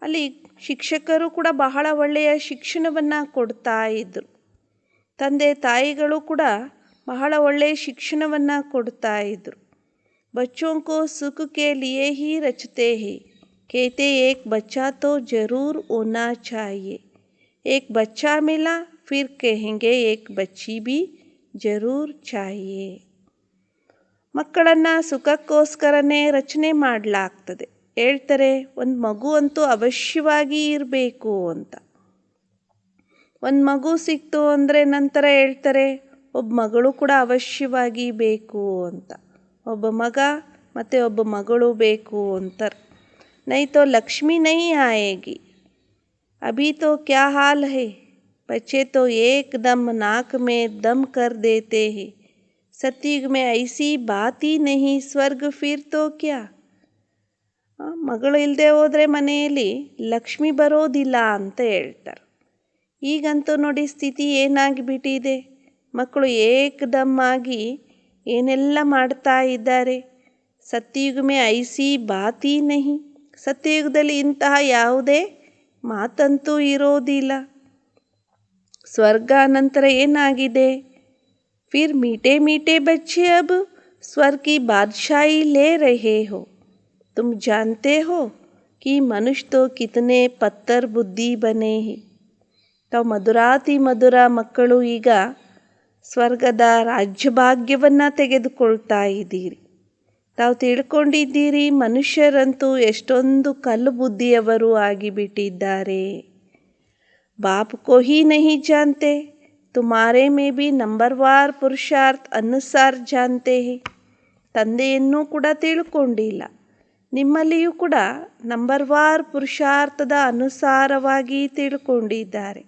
ಅಲ್ಲಿ ಶಿಕ್ಷಕರು ಕೂಡ ಬಹಳ ಒಳ್ಳೆಯ ಶಿಕ್ಷಣವನ್ನು ಕೊಡ್ತಾ ಇದ್ದರು. ತಂದೆ ತಾಯಿಗಳು ಕೂಡ ಬಹಳ ಒಳ್ಳೆಯ ಶಿಕ್ಷಣವನ್ನು ಕೊಡ್ತಾ ಇದ್ದರು. बच्चों को सुख के लिए ही रचते हैं, कहते एक बच्चा तो ज़रूर होना चाहिए. एक बच्चा मिला फिर कहेंगे एक बच्ची भी ज़रूर चाहिए. ಮಕ್ಕಳನ್ನು ಸುಖಕ್ಕೋಸ್ಕರನೇ ರಚನೆ ಮಾಡಲಾಗ್ತದೆ. ಹೇಳ್ತಾರೆ ಒಂದು ಮಗು ಅಂತೂ ಅವಶ್ಯವಾಗಿ ಇರಬೇಕು ಅಂತ. ಒಂದು ಮಗು ಸಿಕ್ತು ಅಂದರೆ ನಂತರ ಹೇಳ್ತಾರೆ ಒಬ್ಬ ಮಗಳು ಕೂಡ ಅವಶ್ಯವಾಗಿ ಬೇಕು ಅಂತ. ಒಬ್ಬ ಮಗ ಮತ್ತು ಒಬ್ಬ ಮಗಳು ಬೇಕು ಅಂತಾರೆ. ನೈ ತೋ ಲಕ್ಷ್ಮಿ ನೈ ಆಯೇಗಿ. अभी तो क्या हाल है, बच्चे तो एकदम नाक में दम कर देते हैं. सतयुग में ऐसी बात ही नहीं, स्वर्ग फिर तो क्या. ಮಗಳು ಇಲ್ಲದೆ ಹೋದರೆ ಮನೆಯಲ್ಲಿ ಲಕ್ಷ್ಮಿ ಬರೋದಿಲ್ಲ ಅಂತ ಹೇಳ್ತಾರೆ. ಈಗಂತೂ ನೋಡಿ ಸ್ಥಿತಿ ಏನಾಗಿಬಿಟ್ಟಿದೆ, ಮಕ್ಕಳು ಏಕದಮ್ ಆಗಿ ಏನೆಲ್ಲ ಮಾಡ್ತಾ ಇದ್ದಾರೆ. ಸತ್ಯುಗ ಮೇ ಐಸಿ ಬಾತ್ ಹಿ ನಹಿ, ಸತ್ಯಯುಗದಲ್ಲಿ ಇಂತಹ ಯಾವುದೇ ಮಾತಂತೂ ಇರೋದಿಲ್ಲ. ಸ್ವರ್ಗ ನಂತರ ಏನಾಗಿದೆ, फिर मीठे मीठे बच्चे अब स्वर्ग की बादशाही ले रहे हो. तुम जानते हो कि मनुष्य तो कितने पत्थर बुद्धि बने हैं. ತಾವು ಮಧುರಾತಿ ಮಧುರ ಮಕ್ಕಳು ಈಗ ಸ್ವರ್ಗದ ರಾಜ್ಯಭಾಗ್ಯವನ್ನು ತೆಗೆದುಕೊಳ್ತಾ ಇದ್ದೀರಿ. ತಾವು ತಿಳ್ಕೊಂಡಿದ್ದೀರಿ ಮನುಷ್ಯರಂತೂ ಎಷ್ಟೊಂದು ಕಲ್ಲು ಬುದ್ಧಿಯವರು ಆಗಿಬಿಟ್ಟಿದ್ದಾರೆ. बाप को ही नहीं जानते, तुम्हारे में भी ನಂಬರ್ವಾರ್ ಪುರುಷಾರ್ಥ ಅನುಸಾರ ಜಾನ್ತೆ ಹೇ. ತಂದೆಯನ್ನೂ ಕೂಡ ತಿಳ್ಕೊಂಡಿಲ್ಲ, ನಿಮ್ಮಲ್ಲಿಯೂ ಕೂಡ ನಂಬರ್ವಾರ್ ಪುರುಷಾರ್ಥದ ಅನುಸಾರವಾಗಿ ತಿಳ್ಕೊಂಡಿದ್ದಾರೆ.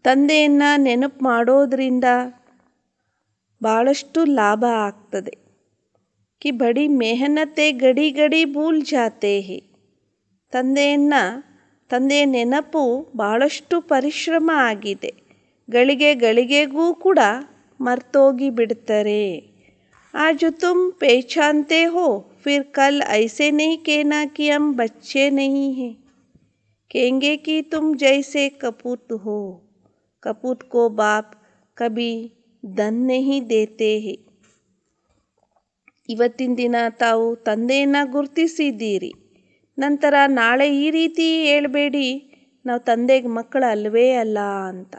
ತಂದೆಯನ್ನು ನೆನಪು ಮಾಡೋದ್ರಿಂದ ಭಾಳಷ್ಟು ಲಾಭ ಆಗ್ತದೆ. ಕಿ ಬಡಿ ಮೆಹನತೆ ಗಡಿ ಗಡಿ ಭೂಲ್ ಜಾತೆ ಹೇ. ತಂದೆಯ ನೆನಪು ಭಾಳಷ್ಟು ಪರಿಶ್ರಮ ಆಗಿದೆ, ಗಳಿಗೆ ಗಳಿಗೆಗೂ ಕೂಡ ಮರ್ತೋಗಿ ಬಿಡ್ತಾರೆ. ಆಜ್ ತುಮ್ ಪಹಚಾನ್ತೆ ಹೋ, ಫಿರ್ ಕಲ್ ಐಸೆ ನಹಿ ಕೇನಾ ಕಿ ಹಮ್ ಬಚ್ಚೆ ನಹಿ ಹೇ, ಕहेंगे कि तुम जैसे कपूत हो. कपूत को बाप कभी धन नहीं देते हैं. ಇವತ್ತಿನ ದಿನ ತಾವು ತಂದೆಯನ್ನು ಗುರುತಿಸಿದ್ದೀರಿ. ನಂತರ ನಾಳೆ ಈ ರೀತಿ ಹೇಳ್ಬೇಡಿ, ನಾವು ತಂದೆಗೆ ಮಕ್ಕಳು ಅಲ್ವೇ ಅಲ್ಲ ಅಂತ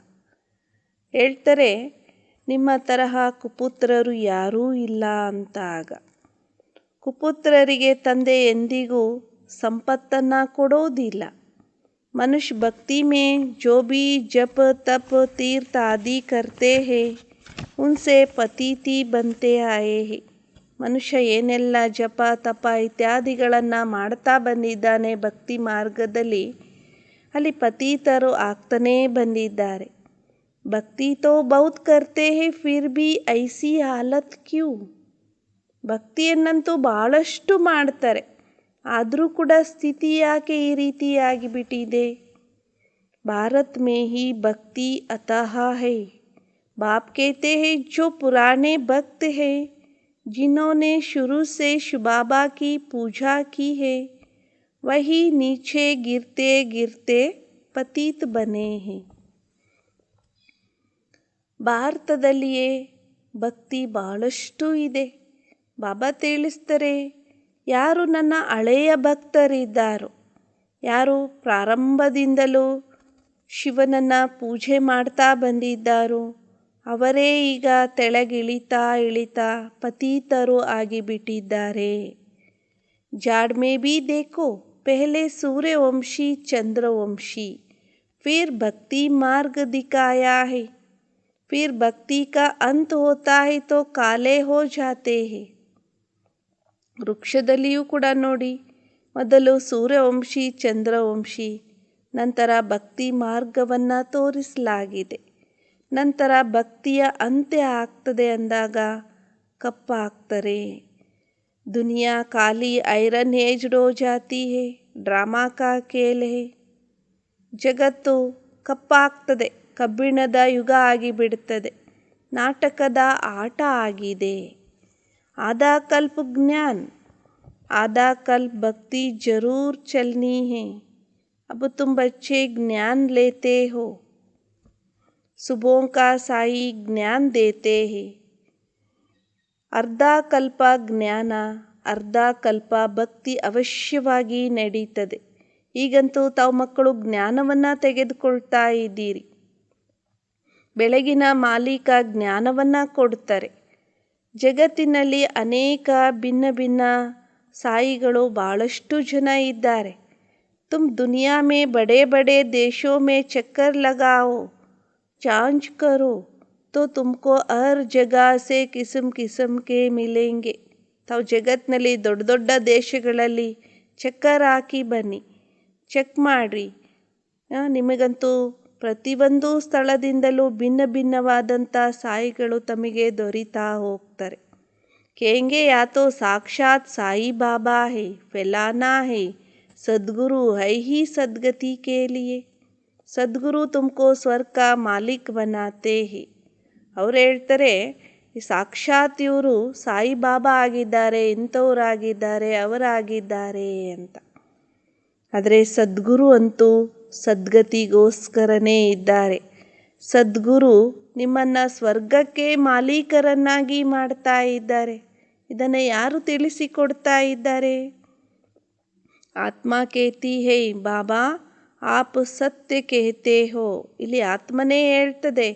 ಹೇಳ್ತಾರೆ. ನಿಮ್ಮ ತರಹ ಕುಪುತ್ರರು ಯಾರೂ ಇಲ್ಲ ಅಂತ. ಆಗ ಕುಪುತ್ರರಿಗೆ ತಂದೆ ಎಂದಿಗೂ ಸಂಪತ್ತನ್ನು ಕೊಡೋದಿಲ್ಲ. ಮನುಷ್ಯ ಭಕ್ತಿ ಮೇ ಜೋ ಭಿ ಜಪ ತಪ ತೀರ್ಥ ಆದಿ ಕರ್ತೆ ಹೇ ಉನ್ಸೆ ಪತೀತಿ ಬಂತೆ ಆಯೇ ಹೇ. ಮನುಷ್ಯ ಏನೆಲ್ಲ ಜಪ ತಪ ಇತ್ಯಾದಿಗಳನ್ನು ಮಾಡ್ತಾ ಬಂದಿದ್ದಾನೆ ಭಕ್ತಿ ಮಾರ್ಗದಲ್ಲಿ, ಅಲ್ಲಿ ಪತೀತರು ಆಗ್ತಾನೇ ಬಂದಿದ್ದಾರೆ. ಭಕ್ತಿ ತೋ ಬಹುತ್ ಕರ್ತೆ ಹೇ ಫಿರ್ ಭಿ ಐಸಿ ಹಾಲತ್ ಕ್ಯೂ. ಭಕ್ತಿಯನ್ನಂತೂ ಭಾಳಷ್ಟು ಮಾಡ್ತಾರೆ, ಆದರೂ ಕೂಡ ಸ್ಥಿತಿ ಯಾಕೆ ಈ ರೀತಿಯಾಗಿಬಿಟ್ಟಿದೆ. ಭಾರತ್ ಮೇ ಹಿ ಭಕ್ತಿ ಅತಃ ಹೈ. ಬಾಪ್ ಕೇತೆ ಹೇ ಜೋ ಪುರಾನೆ ಭಕ್ತ ಹೇ जिन्होंने शुरू से शिवबाबा की पूजा की है वही नीचे गिरते गिरते पतित बने हैं. ಭಾರತದಲ್ಲಿಯೇ ಭಕ್ತಿ ಬಹಳಷ್ಟು ಇದೆ. ಬಾಬಾ ತಿಳಿಸ್ತಾರೆ, ಯಾರು ನನ್ನ ಹಳೆಯ ಭಕ್ತರಿದ್ದಾರೋ, ಯಾರು ಪ್ರಾರಂಭದಿಂದಲೂ ಶಿವನನ್ನು ಪೂಜೆ ಮಾಡ್ತಾ ಬಂದಿದ್ದಾರೋ ಅವರೇ ಈಗ ತೆಳಗಿಳಿತಾ ಇಳಿತಾ ಪತೀತರು ಆಗಿಬಿಟ್ಟಿದ್ದಾರೆ. ಜಾಡ್ ಮೇ ಬಿ ದೇಖೋ, ಪೆಹಲೆ ಸೂರ್ಯವಂಶಿ ಚಂದ್ರವಂಶಿ ಫಿರ್ ಭಕ್ತಿ ಮಾರ್ಗ ದಿಖಾಯಾ ಹೈ. फिर भक्ति का अंत होता है तो काले हो जाते हैं. ವೃಕ್ಷದಲ್ಲಿಯೂ ಕೂಡ ನೋಡಿ, ಮೊದಲು ಸೂರ್ಯವಂಶಿ ಚಂದ್ರವಂಶಿ, ನಂತರ ಭಕ್ತಿ ಮಾರ್ಗವನ್ನು ತೋರಿಸಲಾಗಿದೆ. ನಂತರ ಭಕ್ತಿಯ ಅಂತ್ಯ ಆಗ್ತದೆ ಅಂದಾಗ ಕಪ್ಪಾಗ್ತಾರೆ. ದುನಿಯಾ ಖಾಲಿ ಐರನ್ ಏಜ್ಡ್ ಹೋ ಜಾತಿ ಹೇ, ಡ್ರಾಮಾ ಕಾ ಖೇಲ್ ಹೇ. ಜಗತ್ತು ಕಪ್ಪಾಗ್ತದೆ, ಕಬ್ಬಿಣದ ಯುಗ ಆಗಿಬಿಡುತ್ತದೆ, ನಾಟಕದ ಆಟ ಆಗಿದೆ. ಆಧಾ ಕಲ್ಪ ಜ್ಞಾನ್ ಆಧಾ ಕಲ್ಪ ಭಕ್ತಿ ಜರೂರ್ ಚಲ್ನಿ ಹೇ. अब तुम बच्चे ज्ञान लेते हो, सुबह का साई ज्ञान देते हैं. ಅರ್ಧ ಕಲ್ಪ ಜ್ಞಾನ, ಅರ್ಧ ಕಲ್ಪ ಭಕ್ತಿ ಅವಶ್ಯವಾಗಿ ನಡೀತದೆ. ಈಗಂತೂ ತಾವು ಮಕ್ಕಳು ಜ್ಞಾನವನ್ನು ತೆಗೆದುಕೊಳ್ತಾ ಇದ್ದೀರಿ. ಬೆಳಗಿನ ಮಾಲೀಕ ಜ್ಞಾನವನ್ನು ಕೊಡ್ತಾರೆ. ಜಗತ್ತಿನಲ್ಲಿ ಅನೇಕ ಭಿನ್ನ ಭಿನ್ನ ಸಾಯಿಗಳು ಭಾಳಷ್ಟು ಜನ ಇದ್ದಾರೆ. ತುಮ್ ದುನಿಯಾ ಮೇ ಬಡೆ ಬಡೆ ದೇಶೋ ಮೇ ಚಕ್ಕರ್ ಲಗಾओ, ಜಾಂಚ್ ಕರೋ तो तुमको हर जगह से किस्म किस्म के मिलेंगे. ತಾವು ಜಗತ್ತಿನಲ್ಲಿ ದೊಡ್ಡ ದೊಡ್ಡ ದೇಶಗಳಲ್ಲಿ ಚಕ್ಕರ್ ಹಾಕಿ ಬನ್ನಿ, ಚೆಕ್ ಮಾಡಿರಿ, ನಿಮಗಂತೂ ಪ್ರತಿಯೊಂದು ಸ್ಥಳದಿಂದಲೂ ಭಿನ್ನ ಭಿನ್ನವಾದಂಥ ಸಾಯಿಗಳು ತಮಗೆ ದೊರೀತಾ ಹೋಗ್ತಾರೆ. ಕೇಂಗೆ ಯಾತೋ ಸಾಕ್ಷಾತ್ ಸಾಯಿ ಬಾಬಾ ಹೇ, ಫೆಲಾನಾ ಹೇ, ಸದ್ಗುರು ಹೈ ಹಿ ಸದ್ಗತಿ ಕೆ ಲಿಯೇ. ಸದ್ಗುರು ತುಮಕೋ ಸ್ವರ್ಗ ಕಾ ಮಾಲಿಕ್ ಬನಾತೆ ಹೇ. ಅವ್ರು ಹೇಳ್ತಾರೆ, ಸಾಕ್ಷಾತ್ ಇವರು ಸಾಯಿಬಾಬಾ ಆಗಿದ್ದಾರೆ, ಇಂಥವರಾಗಿದ್ದಾರೆ, ಅವರಾಗಿದ್ದಾರೆ ಅಂತ. ಆದರೆ ಸದ್ಗುರು ಅಂತೂ ಸದ್ಗತಿಗೋಸ್ಕರನೇ ಇದ್ದಾರೆ. ಸದ್ಗುರು ನಿಮ್ಮನ್ನು ಸ್ವರ್ಗಕ್ಕೆ ಮಾಲೀಕರನ್ನಾಗಿ ಮಾಡ್ತಾ ಇದ್ದಾರೆ. ಇದನ್ನು ಯಾರು ತಿಳಿಸಿಕೊಡ್ತಾ ಇದ್ದಾರೆ? ಆತ್ಮ ಕೇತಿ ಹೇ ಬಾಬಾ ಆಪ್ ಸತ್ಯ ಕೇತೆ ಹೋ. ಇಲ್ಲಿ ಆತ್ಮನೇ ಹೇಳ್ತದೆ,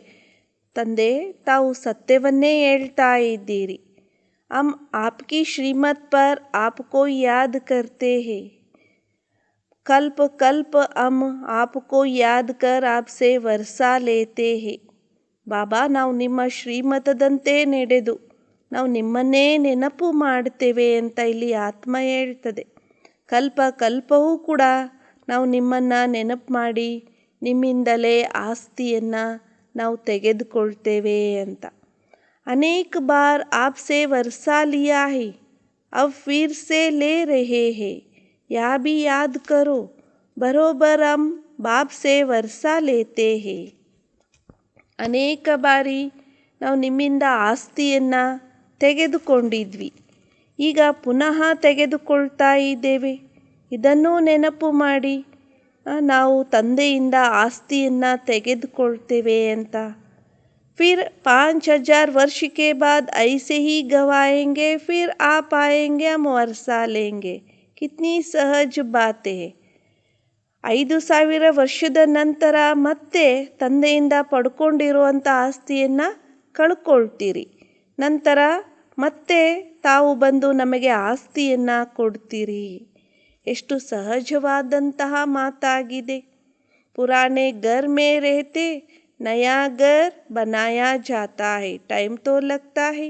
ತಂದೆ ತಾವು ಸತ್ಯವನ್ನೇ ಹೇಳ್ತಾ ಇದ್ದೀರಿ. ಹಮ್ ಆಪ್ಕಿ ಶ್ರೀಮತ್ ಪರ್ ಆಪ್ಕೋ ಯಾದ್ ಕರ್ತೆ ಹೇ. ಕಲ್ಪ ಕಲ್ಪ ಹಮ್ ಆಪ್ಕೋ ಯಾದ್ ಕರ್ ಆಪ್ಸೆ ವರ್ಸಾ ಲೇತೆ ಹೇ. ಬಾಬಾ, ನಾವು ನಿಮ್ಮ ಶ್ರೀಮತದಂತೆ ನಡೆದು ನಾವು ನಿಮ್ಮನ್ನೇ ನೆನಪು ಮಾಡ್ತೇವೆ ಅಂತ ಇಲ್ಲಿ ಆತ್ಮ ಹೇಳ್ತದೆ. ಕಲ್ಪ ಕಲ್ಪವೂ ಕೂಡ ನಾವು ನಿಮ್ಮನ್ನು ನೆನಪು ಮಾಡಿ ನಿಮ್ಮಿಂದಲೇ ಆಸ್ತಿಯನ್ನು ನಾವು ತೆಗೆದುಕೊಳ್ತೇವೆ ಅಂತ. ಅನೇಕ ಬಾರ್ ಆಪ್ಸೆ ವರ್ಸಾ ಲಿಯಾ ಹೇ, ಅಬ್ ಫಿರ್ ಸೆ ಲೇ ರಹೇ ಹೇ. ಯಾ ಭಿ ಯಾದ್ ಕರೋ, ಬರೋಬರ್ ಹಮ್ ಬಾಪ್ ಸೆ ವರ್ಸಾ ಲೇತೆ ಹೇ. ಅನೇಕ ಬಾರಿ ನಾವು ನಿಮ್ಮಿಂದ ಆಸ್ತಿಯನ್ನು ತೆಗೆದುಕೊಂಡಿದ್ವಿ, ಈಗ ಪುನಃ ತೆಗೆದುಕೊಳ್ತಾ ಇದ್ದೇವೆ. ಇದನ್ನೂ ನೆನಪು ಮಾಡಿ. ನಾವು ತಂದೆಯಿಂದ ಆಸ್ತಿಯನ್ನು ತೆಗೆದುಕೊಳ್ತೇವೆ ಅಂತ. फिर 5,000 वर्ष के बाद ऐसे ही गवाएंगे, फिर आप आएंगे, हम वर्षा लेंगे. कितनी सहज बातें है. 5,000 ವರ್ಷದ ನಂತರ ಮತ್ತೆ ತಂದೆಯಿಂದ ಪಡ್ಕೊಂಡಿರುವಂಥ ಆಸ್ತಿಯನ್ನು ಕಳ್ಕೊಳ್ತೀರಿ. ನಂತರ ಮತ್ತೆ ತಾವು ಬಂದು ನಮಗೆ ಆಸ್ತಿಯನ್ನು ಕೊಡ್ತೀರಿ. ಎಷ್ಟು ಸಹಜವಾದಂತಹ ಮಾತಾಗಿದೆ. ಪುರಾನೆ ಘರ್ ಮೇ ರೆಹತೆ ನಯಾ ಘರ್ ಬನಾಯಾ ಜಾತಾ ಹೈ, ಟೈಮ್ ತೋ ಲಗ್ತಾ ಹೈ.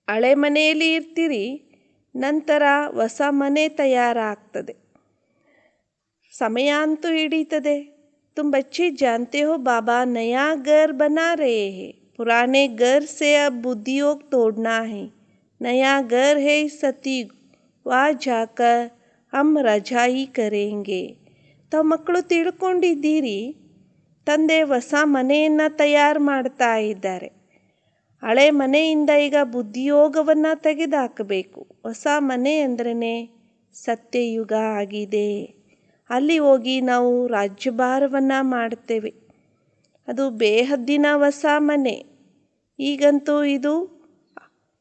ಹಳೆ ಮನೆಯಲ್ಲಿ ಇರ್ತೀರಿ, ನಂತರ ಹೊಸ ಮನೆ ತಯಾರಾಗ್ತದೆ, ಸಮಯ ಅಂತೂ ಹಿಡಿತದೆ. तुम बच्चे जानते हो बाबा नया घर बना रहे हैं, पुराने घर से अब बुद्धियोग तोड़ना है. नया घर है सतयुग, वहाँ जाकर हम रजाई करेंगे. ತಾವು ಮಕ್ಕಳು ತಿಳ್ಕೊಂಡಿದ್ದೀರಿ, ತಂದೆ ಹೊಸ ಮನೆಯನ್ನು ತಯಾರು ಮಾಡ್ತಾ ಇದ್ದಾರೆ. ಹಳೆ ಮನೆಯಿಂದ ಈಗ ಬುದ್ಧಿಯೋಗವನ್ನು ತೆಗೆದುಹಾಕಬೇಕು. ಹೊಸ ಮನೆ ಅಂದ್ರೇ ಸತ್ಯಯುಗ ಆಗಿದೆ. ಅಲ್ಲಿ ಹೋಗಿ ನಾವು ರಾಜ್ಯಭಾರವನ್ನು ಮಾಡ್ತೇವೆ. ಅದು ಬೇಹದ್ದಿನ ಹೊಸ ಮನೆ. ಈಗಂತೂ ಇದು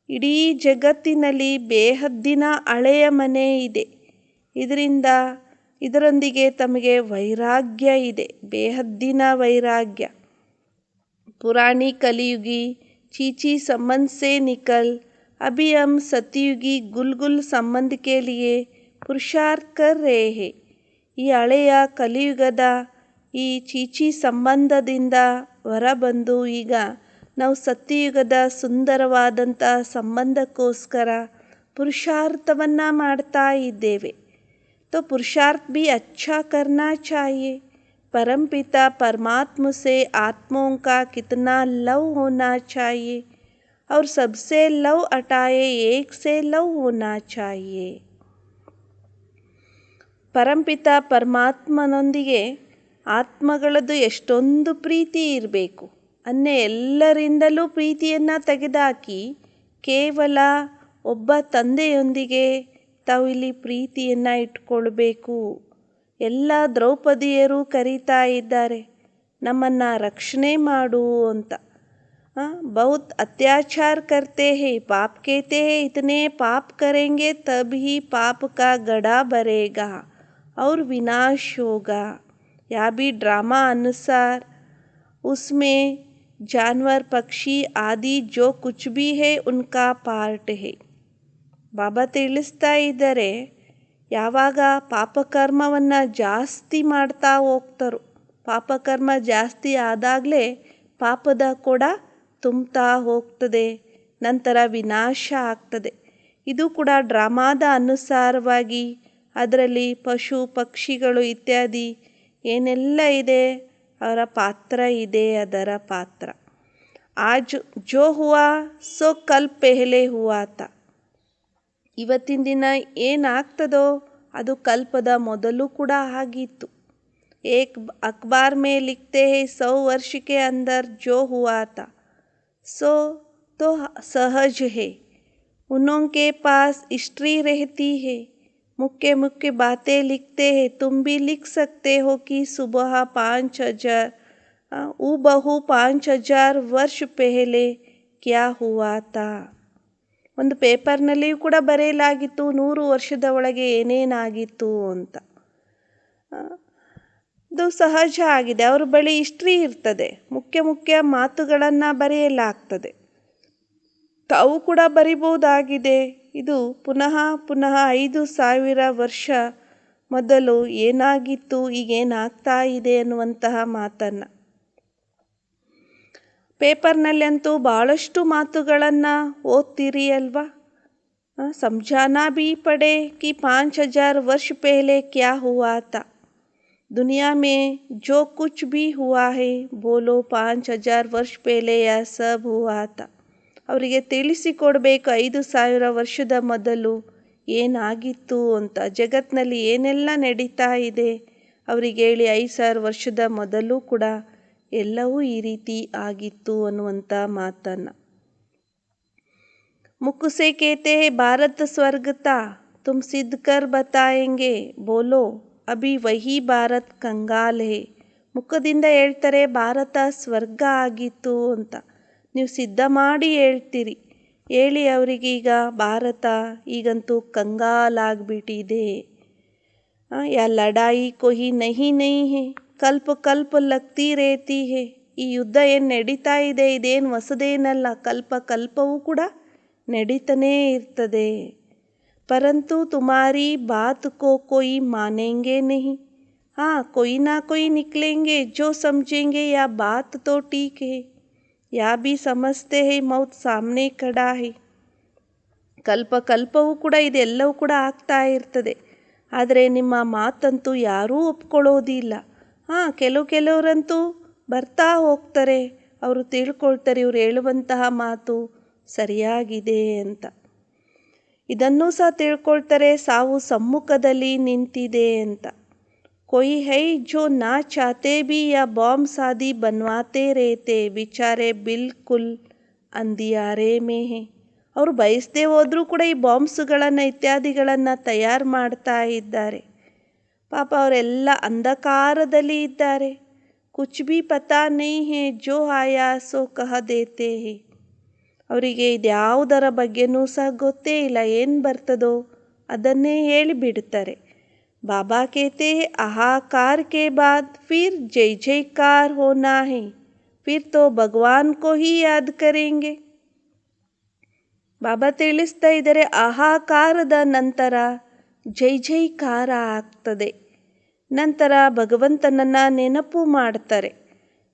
ಇಡೀ ಜಗತ್ತಿನಲ್ಲಿ ಬೇಹದ್ದಿನ ಹಳೆಯ ಮನೆ ಇದೆ. ಇದರೊಂದಿಗೆ ತಮಗೆ ವೈರಾಗ್ಯ ಇದೆ, ಬೇಹದ್ದಿನ ವೈರಾಗ್ಯ. ಪುರಾಣಿ ಕಲಿಯುಗಿ ಚೀಚಿ ಸಂಬಂಧ ಸೆ ನಿಕಲ್ ಅಭಿ ಹಮ್ ಸತ್ಯುಗಿ ಗುಲ್ಗುಲ್ ಸಂಬಂಧ ಕೆ ಲಿಯೆ ಪುರುಷಾರ್ಥ ಕರ್ ರಹೆ ಹೈ. ಈ ಹಳೆಯ ಕಲಿಯುಗದ ಈ ಚೀಚಿ ಸಂಬಂಧದಿಂದ ಹೊರಬಂದು ಈಗ ನಾವು ಸತ್ಯಯುಗದ ಸುಂದರವಾದಂಥ ಸಂಬಂಧಕ್ಕೋಸ್ಕರ ಪುರುಷಾರ್ಥವನ್ನು ಮಾಡ್ತಾ ಇದ್ದೇವೆ. तो पुरुषार्थ भी अच्छा करना चाहिए. परमपिता परमात्मा से आत्माओं का कितना लव होना चाहिए और सबसे लव हटाए एक से लव होना चाहिए. ಪರಂಪಿತ ಪರಮಾತ್ಮನೊಂದಿಗೆ ಆತ್ಮಗಳದ್ದು ಎಷ್ಟೊಂದು ಪ್ರೀತಿ ಇರಬೇಕು. ಎಲ್ಲರಿಂದಲೂ ಪ್ರೀತಿಯನ್ನು ತೆಗೆದುಹಾಕಿ ಕೇವಲ ಒಬ್ಬ ತಂದೆಯೊಂದಿಗೆ ತಾವು ಇಲ್ಲಿ ಪ್ರೀತಿಯನ್ನು ಇಟ್ಕೊಳ್ಬೇಕು. ಎಲ್ಲ ದ್ರೌಪದಿಯರು ಕರೀತಾ ಇದ್ದಾರೆ, ನಮ್ಮನ್ನು ರಕ್ಷಣೆ ಮಾಡು ಅಂತ. बहुत अत्याचार करते हैं, पाप कहते हैं इतने पाप करेंगे तब ही पाप का गड़ा भरेगा और विनाश होगा. यह भी ड्रामा अनुसार उसमें जानवर पक्षी आदि जो कुछ भी है उनका पार्ट है. ಬಾಬಾ ತಿಳಿಸ್ತಾ ಇದ್ದಾರೆ, ಯಾವಾಗ ಪಾಪಕರ್ಮವನ್ನು ಜಾಸ್ತಿ ಮಾಡ್ತಾ ಹೋಗ್ತಾರೋ, ಪಾಪಕರ್ಮ ಜಾಸ್ತಿ ಆದಾಗಲೇ ಪಾಪದ ಕೊಡ ತುಂಬ್ತಾ ಹೋಗ್ತದೆ, ನಂತರ ವಿನಾಶ ಆಗ್ತದೆ. ಇದು ಕೂಡ ಡ್ರಾಮಾದ ಅನುಸಾರವಾಗಿ ಅದರಲ್ಲಿ ಪಶು ಪಕ್ಷಿಗಳು ಇತ್ಯಾದಿ ಏನೆಲ್ಲ ಇದೆ ಅವರ ಪಾತ್ರ ಇದೆ, ಅದರ ಪಾತ್ರ. ಆಜ್ ಜೋ ಹುವಾ ಸೋ ಕಲ್ ಪೆಹಲೆ ಹುವಾ ತಾ. ಇವತ್ತಿನ ದಿನ ಏನಾಗ್ತದೋ ಅದು ಕಲ್ಪದ ಮೊದಲು ಕೂಡ ಆಗಿತ್ತು. ಏಕ್ ಅಖಬಾರ್ ಮೇ ಲಿಖತೆ ಹೈ 100 ವರ್ಷ ಕೆ ಅಂದರ್ ಜೋ ಹುವಾ ತಾ सो तो सहज है. उनके पास हिस्ट्री रहती है, मुख्य मुख्य बातें लिखते हैं. तुम भी लिख सकते हो कि सुबह 5,000 हूबहू 5,000 ವರ್ಷ ಪೆಹಲೆ ಕ್ಯಾ ಹುವಾ ತಾ. ಒಂದು ಪೇಪರ್ನಲ್ಲಿಯೂ ಕೂಡ ಬರೆಯಲಾಗಿತ್ತು 100 ವರ್ಷದ ಒಳಗೆ ಏನೇನಾಗಿತ್ತು ಅಂತ. ಇದು ಸಹಜ ಆಗಿದೆ. ಅವ್ರ ಬಳಿ ಹಿಸ್ಟ್ರಿ ಇರ್ತದೆ, ಮುಖ್ಯ ಮುಖ್ಯ ಮಾತುಗಳನ್ನು ಬರೆಯಲಾಗ್ತದೆ. ತಾವು ಕೂಡ ಬರಿಬಹುದಾಗಿದೆ. ಇದು ಪುನಃ 5,000 ವರ್ಷ ಮೊದಲು ಏನಾಗಿತ್ತು, ಈಗೇನಾಗ್ತಾ ಇದೆ ಅನ್ನುವಂತಹ ಮಾತನ್ನು. ಪೇಪರ್ನಲ್ಲಂತೂ ಭಾಳಷ್ಟು ಮಾತುಗಳನ್ನು ಓದ್ತೀರಿ ಅಲ್ವಾ. ಸಮझाना भी पड़े कि 5,000 वर्ष पहले क्या हुआ था. दुनिया में जो कुछ भी हुआ है बोलो 5,000 ವರ್ಷ ಪೆಹಲೆ ಯಾ ಸಬ್ ಹುವಾ ತಾ. ಅವರಿಗೆ ತಿಳಿಸಿಕೊಡಬೇಕು 5,000 ವರ್ಷದ ಮೊದಲು ಏನಾಗಿತ್ತು ಅಂತ, ಜಗತ್ತಿನಲ್ಲಿ ಏನೆಲ್ಲ ನಡೀತಾ ಇದೆ ಅವರಿಗೆ ಹೇಳಿ. 5,000 ವರ್ಷದ ಮೊದಲು ಕೂಡ ಎಲ್ಲವೂ ಈ ರೀತಿ ಆಗಿತ್ತು ಅನ್ನುವಂಥ ಮಾತನ್ನು. मुख कहते हैं भारत स्वर्ग था, तुम सिद्ध कर बताएंगे, बोलो ಅಭಿ ವಹಿ ಭಾರತ್ ಕಂಗಾಲ್ ಹೇ. ಮುಖದಿಂದ ಹೇಳ್ತಾರೆ ಭಾರತ ಸ್ವರ್ಗ ಆಗಿತ್ತು ಅಂತ. ನೀವು ಸಿದ್ಧ ಮಾಡಿ ಹೇಳ್ತೀರಿ. ಹೇಳಿ ಅವರಿಗೆ ಈಗ ಭಾರತ ಈಗಂತೂ ಕಂಗಾಲಾಗ್ಬಿಟ್ಟಿದೆ. ಯಾ ಲಡಾಯಿ ಕೊಹಿ ನಹಿ ನಹಿ ಹೇ, ಕಲ್ಪ ಕಲ್ಪ ಲಗ್ತಿ ರೇತಿ ಹೇ. ಈ ಯುದ್ಧ ಏನು ನಡೀತಾ ಇದೆ ಇದೇನು ಹೊಸದೇನಲ್ಲ, ಕಲ್ಪ ಕಲ್ಪವೂ ಕೂಡ ನಡೀತಾನೇ ಇರ್ತದೆ. ಪರಂತು ತುಮಾರಿ ಬಾತ್ ಕೋ ಕೊಯ್ ಮಾನೆಂಗೆ ನಹಿ. कोई ना कोई निकलेंगे जो समझेंगे या बात तो ठीक है, या भी समझते हैं मौत सामने खड़ा है. ಕಲ್ಪವೂ ಕೂಡ ಇದೆಲ್ಲವೂ ಕೂಡ ಆಗ್ತಾ ಇರ್ತದೆ. ಆದರೆ ನಿಮ್ಮ ಮಾತಂತೂ ಯಾರೂ ಒಪ್ಕೊಳ್ಳೋದಿಲ್ಲ. ಕೆಲವರಂತೂ ಬರ್ತಾ ಹೋಗ್ತಾರೆ, ಅವರು ತಿಳ್ಕೊಳ್ತಾರೆ ಇವ್ರು ಹೇಳುವಂತಹ ಮಾತು ಸರಿಯಾಗಿದೆ ಅಂತ. ಇದನ್ನೂ ಸಹ ತಿಳ್ಕೊಳ್ತಾರೆ ಸಾವು ಸಮ್ಮುಖದಲ್ಲಿ ನಿಂತಿದೆ ಅಂತ. कोई है जो ना चाहते भी या बॉम्ब शादी बनवाते रहते, बेचारे बिल्कुल अंधियारे में है. ಅವರು ಬಯಸದೆ ಹೋದರೂ ಕೂಡ ಈ ಬಾಂಬ್ಸ್ಗಳನ್ನು ಇತ್ಯಾದಿಗಳನ್ನು ತಯಾರು ಮಾಡ್ತಾ ಇದ್ದಾರೆ. ಪಾಪ ಅವರೆಲ್ಲ ಅಂಧಕಾರದಲ್ಲಿ ಇದ್ದಾರೆ. ಕುಚ್ ಭಿ ಪತಾ ನಹಿ ಹೇ ಜೋ ಆಯಾ ಸೋ ಕಹ ದೇತೆ ಹೇ. ಅವರಿಗೆ ಇದ್ಯಾವುದರ ಬಗ್ಗೆನೂ ಸಹ ಗೊತ್ತೇ ಇಲ್ಲ, ಏನು ಬರ್ತದೋ ಅದನ್ನೇ ಹೇಳಿಬಿಡ್ತಾರೆ. बाबा कहते हैं आहाकार के बाद फिर जय जयकार होना है, फिर तो भगवान को ही याद करेंगे. ಬಾಬಾ ತಿಳಿಸ್ತಾ ಇದ್ದಾರೆ ಆಹಾಕಾರದ ನಂತರ ಜೈ ಜೈಕಾರ ಆಗ್ತದೆ. ನಂತರ ಭಗವಂತನನ್ನು ನೆನಪು ಮಾಡ್ತಾರೆ.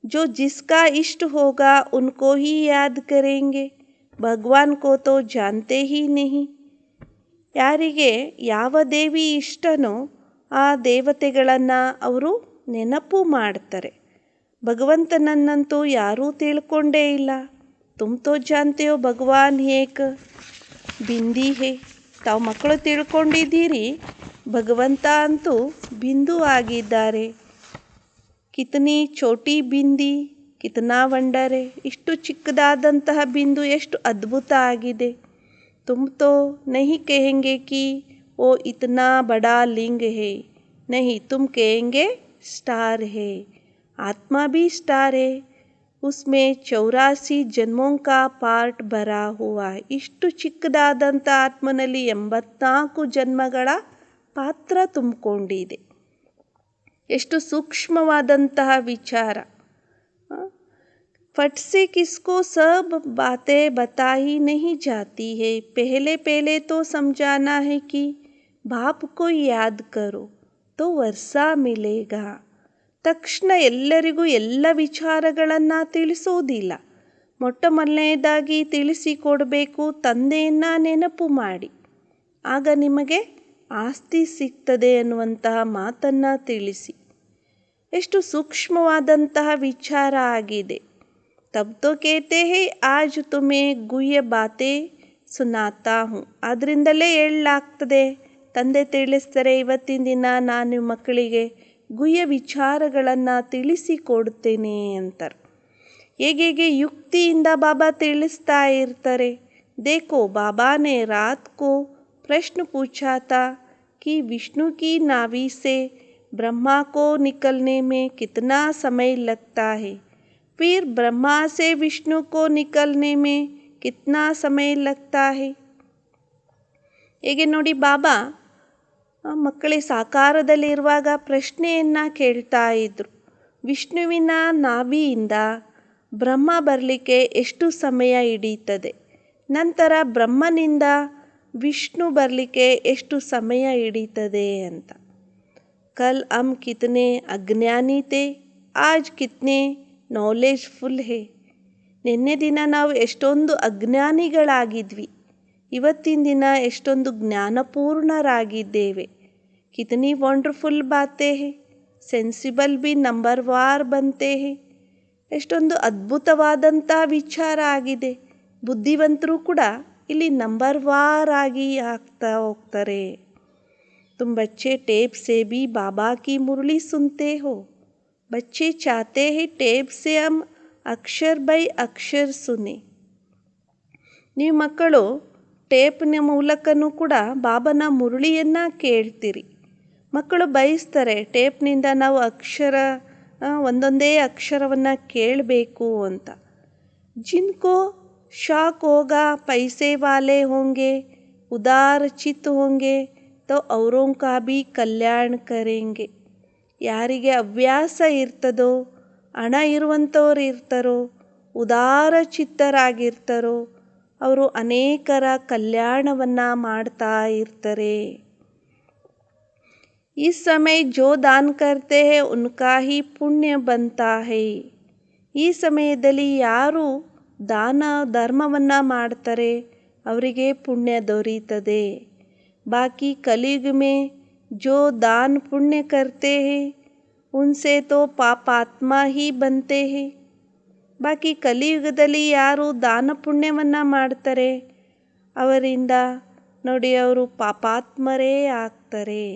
ಜೋ ಜಿಸ್ಕಾ ಇಷ್ಟ ಹೋಗಾ ಉನ್ಕೋ ಹಿ ಯಾದ್ ಕರೆಂಗೆ, ಭಗವಾನ್ ಕೋ ತೋ ಜಾನ್ತೆ ಹಿ ನಹಿ. ಯಾರಿಗೆ ಯಾವ ದೇವಿ ಇಷ್ಟನೋ ಆ ದೇವತೆಗಳನ್ನು ಅವರು ನೆನಪು ಮಾಡ್ತಾರೆ. ಭಗವಂತನನ್ನಂತೂ ಯಾರೂ ತಿಳ್ಕೊಂಡೇ ಇಲ್ಲ. ತುಮ್ ತೋ ಜಾನ್ತೆ ಹೋ ಭಗವಾನ್ ಏಕ್ ಬಿಂದಿ ಹೇ. ತಾವು ಮಕ್ಕಳು ತಿಳ್ಕೊಂಡಿದ್ದೀರಿ ಭಗವಂತ ಅಂತೂ ಬಿಂದು ಆಗಿದ್ದಾರೆ. ಕಿತನಿ ಚೋಟಿ ಬಿಂದಿ ಕಿತನಾ ವಂಡರೆ. ಇಷ್ಟು ಚಿಕ್ಕದಾದಂತಹ ಬಿಂದು ಎಷ್ಟು ಅದ್ಭುತ ಆಗಿದೆ. ತುಮ್ ತೋ ನಹಿ ಕಹೆಂಗೆ ಕಿ वो इतना बड़ा लिंग है, नहीं तुम कहेंगे स्टार है. आत्मा भी स्टार है, उसमें 84 जन्मों का पार्ट भरा हुआ है. ಇಷ್ಟು ಚಿಕ್ಕದಾದಂಥ ಆತ್ಮನಲ್ಲಿ 84 ಜನ್ಮಗಳ ಪಾತ್ರ ತುಂಬಿಕೊಂಡಿದೆ. ಎಷ್ಟು ಸೂಕ್ಷ್ಮವಾದಂತಹ ವಿಚಾರ. फट से किसको सब बातें बताई नहीं जाती है. पहले तो समझाना है कि बाप को याद करो तो वर्षा मिलेगा. ತಕ್ಷಣ ಎಲ್ಲರಿಗೂ ಎಲ್ಲ ವಿಚಾರಗಳನ್ನು ತಿಳಿಸೋದಿಲ್ಲ. ಮೊಟ್ಟ ಮೊದಲನೇದಾಗಿ ತಿಳಿಸಿಕೊಡಬೇಕು ತಂದೆಯನ್ನು ನೆನಪು ಮಾಡಿ, ಆಗ ನಿಮಗೆ ಆಸ್ತಿ ಸಿಗ್ತದೆ ಅನ್ನುವಂತಹ ಮಾತನ್ನು ತಿಳಿಸಿ. ಎಷ್ಟು ಸೂಕ್ಷ್ಮವಾದಂತಹ ವಿಚಾರ ಆಗಿದೆ. तब तो कहते हैं आज तुम्हें गुह्य बातें सुनाता हूँ. ಅದರಿಂದಲೇ ಹೇಳಲಾಗ್ತದೆ, ತಂದೆ ತಿಳಿಸ್ತಾರೆ ಇವತ್ತಿನ ದಿನ ನಾನು ಮಕ್ಕಳಿಗೆ ಗುಹ್ಯ ವಿಚಾರಗಳನ್ನು ತಿಳಿಸಿಕೊಡ್ತೇನೆ ಅಂತಾರೆ. ಹೇಗೆ ಯುಕ್ತಿಯಿಂದ ಬಾಬಾ ತಿಳಿಸ್ತಾ ಇರ್ತಾರೆ. देखो बाबा ने रात को प्रश्न पूछा था कि विष्णु की नाभि से ब्रह्मा को निकलने में कितना समय लगता है, फिर ब्रह्मा से विष्णु को निकलने में कितना समय लगता है. ಹೇಗೆ ನೋಡಿ ಬಾಬಾ ಮಕ್ಕಳಿಗೆ ಸಾಕಾರದಲ್ಲಿರುವಾಗ ಪ್ರಶ್ನೆಯನ್ನು ಕೇಳ್ತಾ ಇದ್ರು. ವಿಷ್ಣುವಿನ ನಾಭಿಯಿಂದ ಬ್ರಹ್ಮ ಬರಲಿಕ್ಕೆ ಎಷ್ಟು ಸಮಯ ಹಿಡೀತದೆ, ನಂತರ ಬ್ರಹ್ಮನಿಂದ ವಿಷ್ಣು ಬರಲಿಕ್ಕೆ ಎಷ್ಟು ಸಮಯ ಹಿಡೀತದೆ ಅಂತ. ಕಲ್ ಹಮ್ ಕಿತನೆ ಅಜ್ಞಾನಿ ಥೇ, ಆಜ್ ಕಿತನೆ ನಾಲೆಜ್ಫುಲ್ ಹೇ. ನಿನ್ನೆ ದಿನ ನಾವು ಎಷ್ಟೊಂದು ಅಜ್ಞಾನಿಗಳಾಗಿದ್ವಿ, ಇವತ್ತಿನ ದಿನ ಎಷ್ಟೊಂದು ಜ್ಞಾನಪೂರ್ಣರಾಗಿದ್ದೇವೆ. ಕಿತನಿ ವಂಡರ್ಫುಲ್ ಬಾತೆ ಹೇ, ಸೆನ್ಸಿಬಲ್ ಬಿ ನಂಬರ್ ವಾರ್ ಬಂತೆ ಹೇ. ಎಷ್ಟೊಂದು ಅದ್ಭುತವಾದಂಥ ವಿಚಾರ ಆಗಿದೆ. ಬುದ್ಧಿವಂತರು ಕೂಡ ಇಲ್ಲಿ ನಂಬರ್ ವಾರ್ ಆಗಿ ಆಗ್ತಾ ಹೋಗ್ತಾರೆ. तुम बच्चे टेप से भी बाबा की मुरली सुनते हो. बच्चे चाहते हैं टेप से हम अक्षर बाय अक्षर सुने. ನೀವು ಮಕ್ಕಳು ಟೇಪ್ನ ಮೂಲಕನೂ ಕೂಡ ಬಾಬನ ಮುರಳಿಯನ್ನು ಕೇಳ್ತೀರಿ. ಮಕ್ಕಳು ಬಯಸ್ತಾರೆ ಟೇಪ್ನಿಂದ ನಾವು ಒಂದೊಂದೇ ಅಕ್ಷರವನ್ನು ಕೇಳಬೇಕು ಅಂತ. ಜಿನ್ಕೋ ಶಾಕ್ ಹೋಗಾ पैसे वाले होंगे उदार चित्त होंगे तो औरों का भी कल्याण करेंगे. ಯಾರಿಗೆ ಹವ್ಯಾಸ ಇರ್ತದೋ, ಹಣ ಇರುವಂಥವ್ರು ಇರ್ತಾರೋ, ಉದಾರ ಚಿತ್ತರಾಗಿರ್ತಾರೋ ಅವರು ಅನೇಕರ ಕಲ್ಯಾಣವನ್ನು ಮಾಡ್ತಾ ಇರ್ತಾರೆ. इस समय जो दान करते हैं उनका ही पुण्य बनता है. ಈ ಸಮಯದಲ್ಲಿ ಯಾರು ದಾನ ಧರ್ಮವನ್ನು ಮಾಡ್ತಾರೆ ಅವರಿಗೆ ಪುಣ್ಯ ದೊರೀತದೆ. ಬಾಕಿ ಕಲಿಯುಗ ಮೇ जो दान पुण्य करते हैं उनसे तो पापात्मा ही बनते हैं. ಬಾಕಿ ಕಲಿಯುಗದಲ್ಲಿ ಯಾರು ದಾನ ಪುಣ್ಯವನ್ನು ಮಾಡ್ತಾರೆ ಅವರಿಂದ ನೋಡಿ ಅವರು ಪಾಪಾತ್ಮರೇ ಆಗ್ತಾರೆ.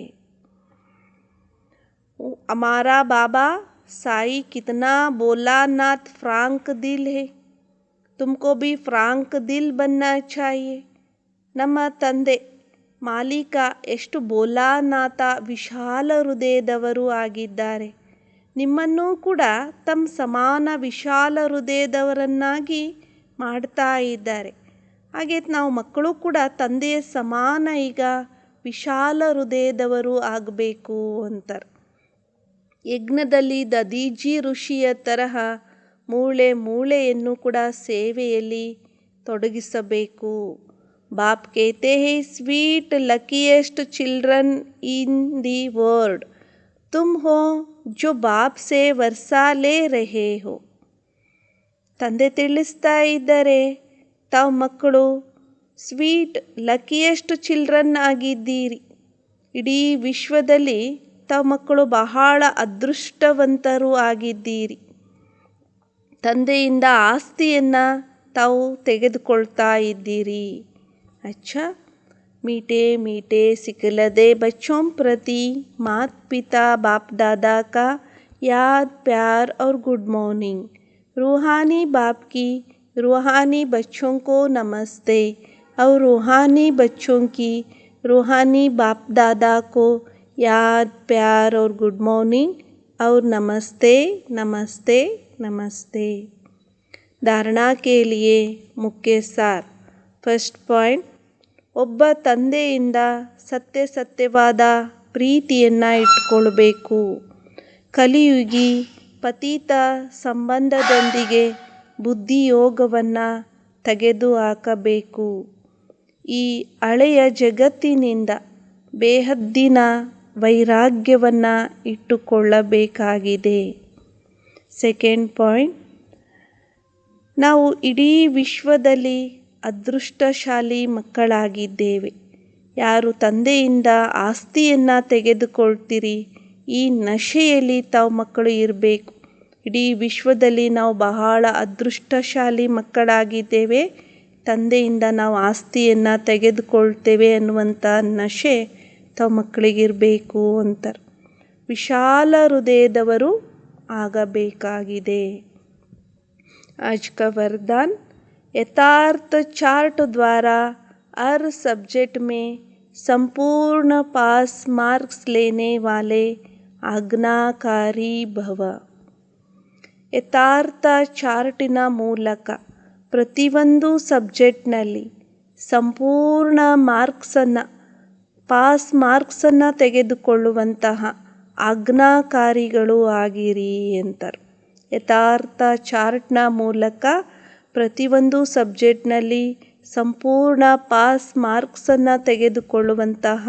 हमारा बाबा साई कितना बोला नाथ फ्रांक दिल है, तुमको भी फ्रांक दिल बनना चाहिए. ನಮ್ಮ ತಂದೆ ಮಾಲೀಕ ಎಷ್ಟು ಬೋಲಾನಾಥ ವಿಶಾಲ ಹೃದಯದವರು ಆಗಿದ್ದಾರೆ. ನಿಮ್ಮನ್ನೂ ಕೂಡ ತಮ್ಮ ಸಮಾನ ವಿಶಾಲ ಹೃದಯದವರನ್ನಾಗಿ ಮಾಡ್ತಾ ಇದ್ದಾರೆ. ಹಾಗೆ ನಾವು ಮಕ್ಕಳು ಕೂಡ ತಂದೆಯ ಸಮಾನ ಈಗ ವಿಶಾಲ ಹೃದಯದವರು ಆಗಬೇಕು ಅಂತಾರೆ. ಯಜ್ಞದಲ್ಲಿ ದದೀಜಿ ಋಷಿಯ ತರಹ ಮೂಳೆ ಮೂಳೆಯನ್ನು ಕೂಡ ಸೇವೆಯಲ್ಲಿ ತೊಡಗಿಸಬೇಕು. बाप कहते हैं sweet luckiest children in the world तुम हो जो बाप से वर्षा ले रहे हो. ತಂದೆ ತಿಳಿಸ್ತಾ ಇದ್ದಾರೆ ತಾವು ಮಕ್ಕಳು ಸ್ವೀಟ್ ಲಕಿಯೆಸ್ಟ್ ಚಿಲ್ಡ್ರನ್ ಆಗಿದ್ದೀರಿ. ಇಡೀ ವಿಶ್ವದಲ್ಲಿ ತಾವು ಮಕ್ಕಳು ಬಹಳ ಅದೃಷ್ಟವಂತರು ಆಗಿದ್ದೀರಿ. ತಂದೆಯಿಂದ ಆಸ್ತಿಯನ್ನು ತಾವು ತೆಗೆದುಕೊಳ್ತಾ ಇದ್ದೀರಿ. अच्छा मीठे मीठे सिखलदे बच्चों प्रति माता पिता बाप दादा का याद प्यार और गुड मॉर्निंग. रूहानी बाप की रूहानी बच्चों को नमस्ते और रूहानी बच्चों की रूहानी बाप दादा को याद प्यार और गुड मॉर्निंग और नमस्ते नमस्ते नमस्ते. धारणा के लिए मुख्य सार. ಫಸ್ಟ್ ಪಾಯಿಂಟ್, ಒಬ್ಬ ತಂದೆಯಿಂದ ಸತ್ಯವಾದ ಪ್ರೀತಿಯನ್ನು ಇಟ್ಕೊಳ್ಬೇಕು. ಕಲಿಯುಗಿ ಪತಿತ ಸಂಬಂಧದೊಂದಿಗೆ ಬುದ್ಧಿಯೋಗವನ್ನು ತೆಗೆದು ಹಾಕಬೇಕು. ಈ ಹಳೆಯ ಜಗತ್ತಿನಿಂದ ಬೇಹದ್ದಿನ ವೈರಾಗ್ಯವನ್ನು ಇಟ್ಟುಕೊಳ್ಳಬೇಕಾಗಿದೆ. ಸೆಕೆಂಡ್ ಪಾಯಿಂಟ್, ನಾವು ಇಡೀ ವಿಶ್ವದಲ್ಲಿ ಅದೃಷ್ಟಶಾಲಿ ಮಕ್ಕಳಾಗಿದ್ದೇವೆ. ಯಾರು ತಂದೆಯಿಂದ ಆಸ್ತಿಯನ್ನು ತೆಗೆದುಕೊಳ್ತೀರಿ ಈ ನಶೆಯಲ್ಲಿ ತಾವು ಮಕ್ಕಳು ಇರಬೇಕು. ಇಡೀ ವಿಶ್ವದಲ್ಲಿ ನಾವು ಬಹಳ ಅದೃಷ್ಟಶಾಲಿ ಮಕ್ಕಳಾಗಿದ್ದೇವೆ, ತಂದೆಯಿಂದ ನಾವು ಆಸ್ತಿಯನ್ನು ತೆಗೆದುಕೊಳ್ತೇವೆ ಅನ್ನುವಂಥ ನಶೆ ತಾವು ಮಕ್ಕಳಿಗಿರಬೇಕು ಅಂತಾರೆ. ವಿಶಾಲ ಹೃದಯದವರು ಆಗಬೇಕಾಗಿದೆ. ಆಜ್ ಕಾ ವರದಾನ್. यथार्थ चार्ट द्वारा हर सब्जेक्ट में संपूर्ण पास मार्क्स लेने वाले आज्ञाकारी भव. ಯಥಾರ್ಥ ಚಾರ್ಟಿನ ಮೂಲಕ ಪ್ರತಿಯೊಂದು ಸಬ್ಜೆಕ್ಟ್ನಲ್ಲಿ ಸಂಪೂರ್ಣ ಮಾರ್ಕ್ಸನ್ನು ತೆಗೆದುಕೊಳ್ಳುವಂತಹ ಆಜ್ಞಾಕಾರಿಗಳು ಆಗಿರಿ ಅಂತಾರೆ. ಯಥಾರ್ಥ ಚಾರ್ಟ್ನ ಮೂಲಕ ಪ್ರತಿಯೊಂದು ಸಬ್ಜೆಕ್ಟ್ನಲ್ಲಿ ಸಂಪೂರ್ಣ ಮಾರ್ಕ್ಸನ್ನು ತೆಗೆದುಕೊಳ್ಳುವಂತಹ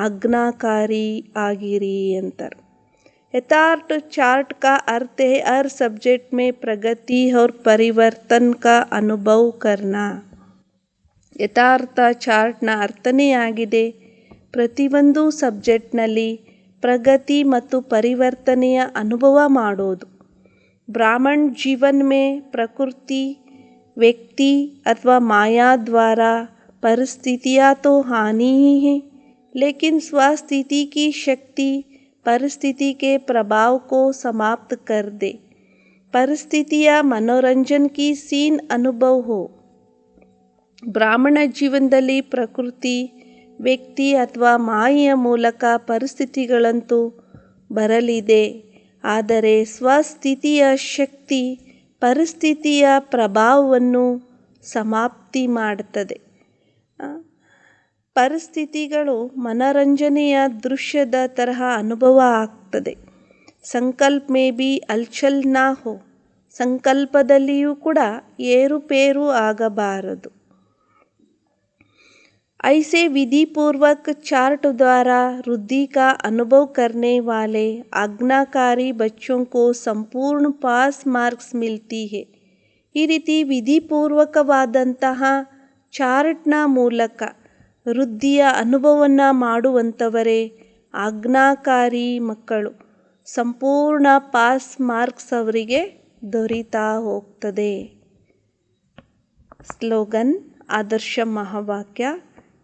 ಆಜ್ಞಾಕಾರಿ ಆಗಿರಿ ಅಂತಾರೆ. यथार्थ चार्ट का अर्थ है हर सब्जेक्ट में प्रगति और परिवर्तन का अनुभव करना. ಯಥಾರ್ಥ ಚಾರ್ಟ್ನ ಅರ್ಥನೇ ಆಗಿದೆ ಪ್ರತಿಯೊಂದು ಸಬ್ಜೆಕ್ಟ್ನಲ್ಲಿ ಪ್ರಗತಿ ಮತ್ತು ಪರಿವರ್ತನೆಯ ಅನುಭವ ಮಾಡೋದು. ब्राह्मण जीवन में प्रकृति व्यक्ति अथवा माया द्वारा परिस्थितियाँ तो हानि ही है, लेकिन स्वस्थिति की शक्ति परिस्थिति के प्रभाव को समाप्त कर दे. परिस्थितियाँ मनोरंजन की सीन अनुभव हो. ಬ್ರಾಹ್ಮಣ ಜೀವನದಲ್ಲಿ ಪ್ರಕೃತಿ ವ್ಯಕ್ತಿ ಅಥವಾ ಮಾಯೆಯ ಮೂಲಕ ಪರಿಸ್ಥಿತಿಗಳಂತೂ ಬರಲಿದೆ. ಆದರೆ ಸ್ವಸ್ಥಿತಿಯ ಶಕ್ತಿ ಪರಿಸ್ಥಿತಿಯ ಪ್ರಭಾವವನ್ನು ಸಮಾಪ್ತಿ ಮಾಡುತ್ತದೆ. ಪರಿಸ್ಥಿತಿಗಳು ಮನರಂಜನೆಯ ದೃಶ್ಯದ ತರಹ ಅನುಭವ ಆಗ್ತದೆ. ಸಂಕಲ್ಪ ಮೇ ಬಿ ಹಲ್ಚಲ್ ನಾ ಹೋ, ಸಂಕಲ್ಪದಲ್ಲಿಯೂ ಕೂಡ ಏರುಪೇರು ಆಗಬಾರದು. ऐसे विधि पूर्वक चार्ट द्वारा वृद्धि का अनुभव करने वाले आज्ञाकारी बच्चों को संपूर्ण पास मार्क्स मिलती है. ಈ ರೀತಿ ವಿಧಿಪೂರ್ವಕವಾದಂತಹ ಚಾರ್ಟ್ನ ಮೂಲಕ ವೃದ್ಧಿಯ ಅನುಭವವನ್ನು ಮಾಡುವಂಥವರೇ ಆಜ್ಞಾಕಾರಿ ಮಕ್ಕಳು. ಸಂಪೂರ್ಣ ಪಾಸ್ ಮಾರ್ಕ್ಸ್ ಅವರಿಗೆ ದೊರೀತಾ ಹೋಗ್ತದೆ. ಸ್ಲೋಗನ್, ಆದರ್ಶ ಮಹಾವಾಕ್ಯ.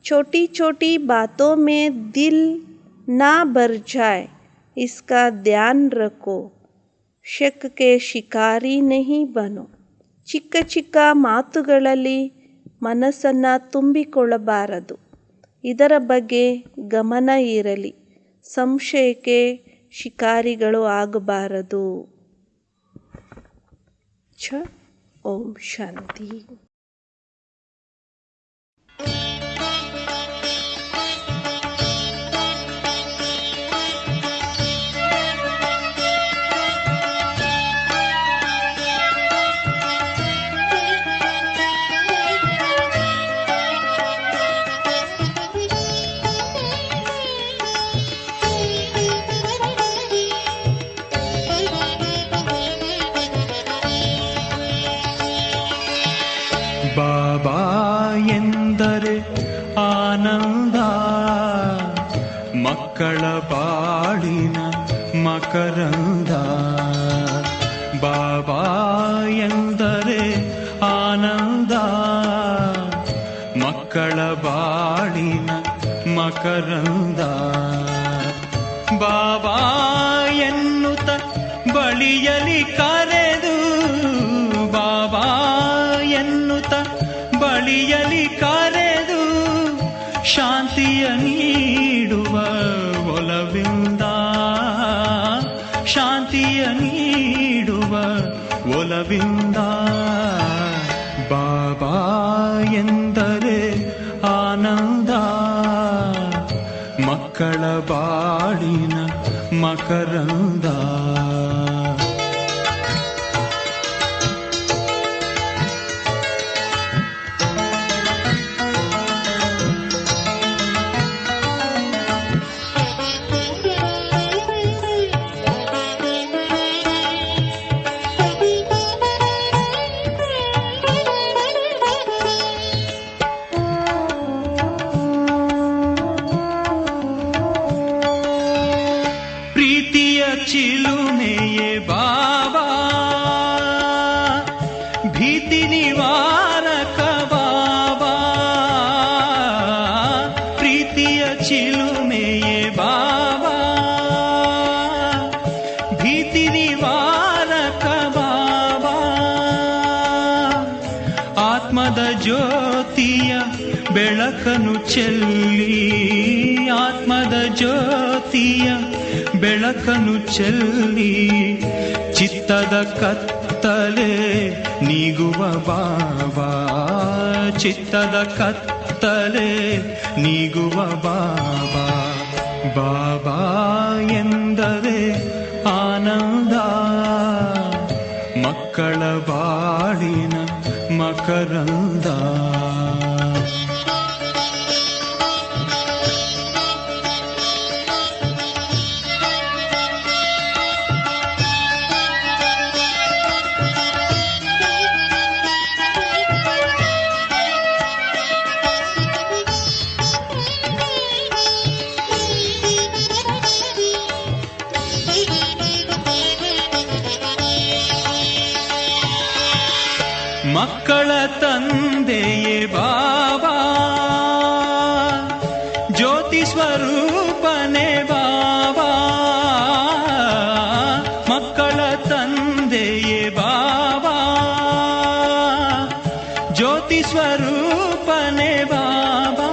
छोटी छोटी बातों में दिल ना भर जाए, इसका ध्यान रखो. शक के शिकारी नहीं बनो. ಚಿಕ್ಕ ಚಿಕ್ಕ ಮಾತುಗಳಲ್ಲಿ ಮನಸ್ಸನ್ನು ತುಂಬಿಕೊಳ್ಳಬಾರದು. ಇದರ ಬಗ್ಗೆ ಗಮನ ಇರಲಿ. ಸಂಶಯಕ್ಕೆ ಶಿಕಾರಿಗಳು ಆಗಬಾರದು. ಓಂ ಶಾಂತಿ. ಬಾಬಾ ಎಂದರೆ ಆನಂದ, ಮಕ್ಕಳ ಬಾಳಿನ ಮಕರಂದ. ಬಾಬಾ ಎಂದರೆ ಆನಂದ, ಮಕ್ಕಳ ಬಾಳಿನ ಮಕರಂದ. ಬಾಬಾ ಎನ್ನುತ್ತ ಬಳಿಯಲಿ ಕರೆದು, ಬಾಬಾ ಎನ್ನುತ್ತ ಬಳಿಯಲಿ ಕರೆದು ಶಾಂತಿಯ ನೀಡುವ ಒಲವಿಂದ, ಶಾಂತಿಯ ನೀಡುವ ಒಲವಿಂದ. ಬಾಬಾ ಎಂದರೆ ಆನಂದ, ಮಕ್ಕಳ ಬಾಳಿನ ಮಕರಂದ. ಚಿಲುಮೆಯೇ ಬಾಬಾ, ಭೀತಿ ನಿವಾರಕ ಬಾಬಾ. ಪ್ರೀತಿಯ ಚಿಲುಮೆಯೇ ಬಾಬಾ, ಭೀತಿ ನಿವಾರಕ ಬಾಬಾ. ಆತ್ಮದ ಜ್ಯೋತಿಯ ಬೆಳಕನ್ನು ಚೆಲ್ಲಿ, ಆತ್ಮದ ಜ್ಯೋತಿಯ ಬೆಳಕನ್ನು ಚೆಲ್ಲಿ, ಚಿತ್ತದ ಕತ್ತಲೆ ನೀಗುವ ಬಾಬಾ, ಚಿತ್ತದ ಕತ್ತಲೆ ನೀಗುವ ಬಾಬಾ. ಬಾಬಾ ಎಂದರೆ ಆನಂದ, ಮಕ್ಕಳ ಬಾಳಿನ ಮಕರಂದ. ಮಕ್ಕಳ ತಂದೆಯೇ ಬಾಬಾ, ಜ್ಯೋತಿ ಸ್ವರೂಪನೇ ಬಾಬಾ. ಮಕ್ಕಳ ತಂದೆಯೇ ಬಾಬಾ, ಜ್ಯೋತಿ ಸ್ವರೂಪನೇ ಬಾಬಾ.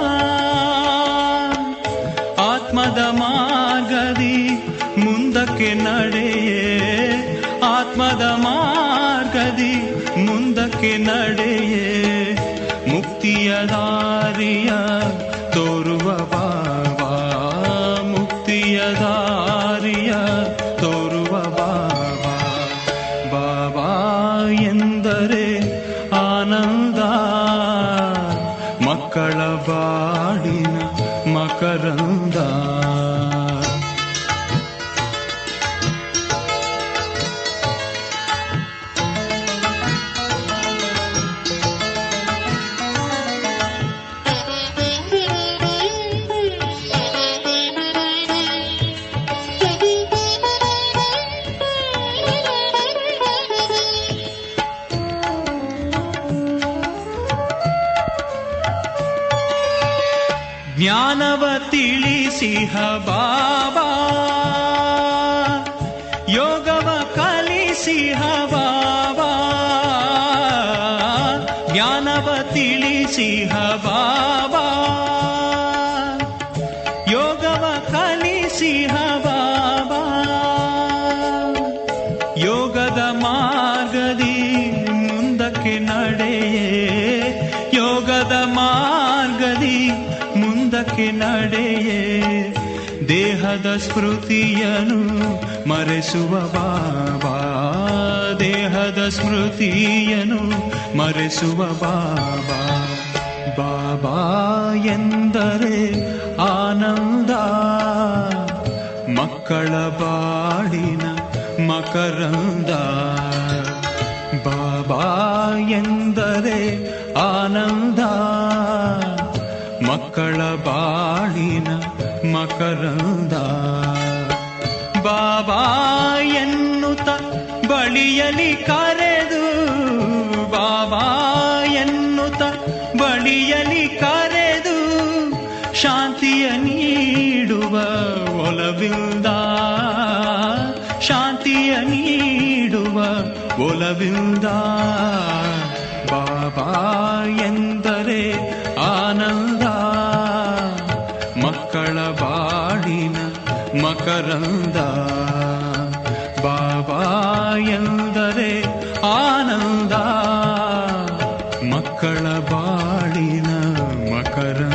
ಆತ್ಮದ ಮಾರ್ಗದಿ ಮುಂದಕ್ಕೆ ನಡೆಯೇ, ಆತ್ಮದ ಮಾರ್ಗದಿ ಮುಂದಕ್ಕೆ ನಡೆಯೇ, ಮುಕ್ತಿಯ ದಾರಿಯ ತೋರುವ ಬಾಬಾ, ಮುಕ್ತಿಯ ದಾರಿಯ ತೋರುವ ಬಾಬಾ. ಬಾಬಾ ಎಂದರೆ ಆನಂದ, ಮಕ್ಕಳ ಬಾಳಿನ ಮಕರಂದ. ಜ್ಞಾನವ ತಿಳಿಸಿಹ ಬಾಬಾ, ಯೋಗವ ಕಲಿಸಿಹ ಬಾಬಾ, ಜ್ಞಾನವ ತಿಳಿಸಿಹ ಬಾಬಾ, ಯೋಗವ ಕಲಿಸಿಹ ಬಾಬಾ. ಯೋಗದ ಮಾರ್ಗದಿ ಮುಂದಕ್ಕೆ ನಡೆಯೇ, ಯೋಗದ ಮಾರ್ಗದಿ ಮುಂದಕ್ಕೆ ನಡೆಯೇ, ದೇಹದ ಸ್ಮೃತಿಯನು ಮರೆಸುವ ಬಾಬಾ, ದೇಹದ ಸ್ಮೃತಿಯನು ಮರೆಸುವ ಬಾಬಾ. ಬಾಬಾ ಎಂದರೆ ಆನಂದ, ಮಕ್ಕಳ ಬಾಳಿನ ಮಕರಂದ. ಬಾಬಾ ಎಂದರೆ ಆನಂದ, ಮಕ್ಕಳ ಬಾಳಿನ ಮಕರಂದ. ಬಾಬಾ ಎನ್ನುತ್ತ ಬಳಿಯಲಿ ಕರೆದು, ಬಾಬಾ ಎನ್ನುತ್ತ ಬಳಿಯಲಿ ಕರೆದು, ಶಾಂತಿಯ ನೀಡುವ ಒಲವಿಂದ, ಶಾಂತಿಯ ನೀಡುವ ಒಲವಿಂದ. ಬಾಬಾ ಎಂದರೆ ಆನಂದ, ಮಕ್ಕಳ ಬಾಳಿನ ಮಕರಂದ. ಬಾಬಾ ಎಂದರೆ ಆನಂದ, ಮಕ್ಕಳ ಬಾಳಿನ ಮಕರಂದ.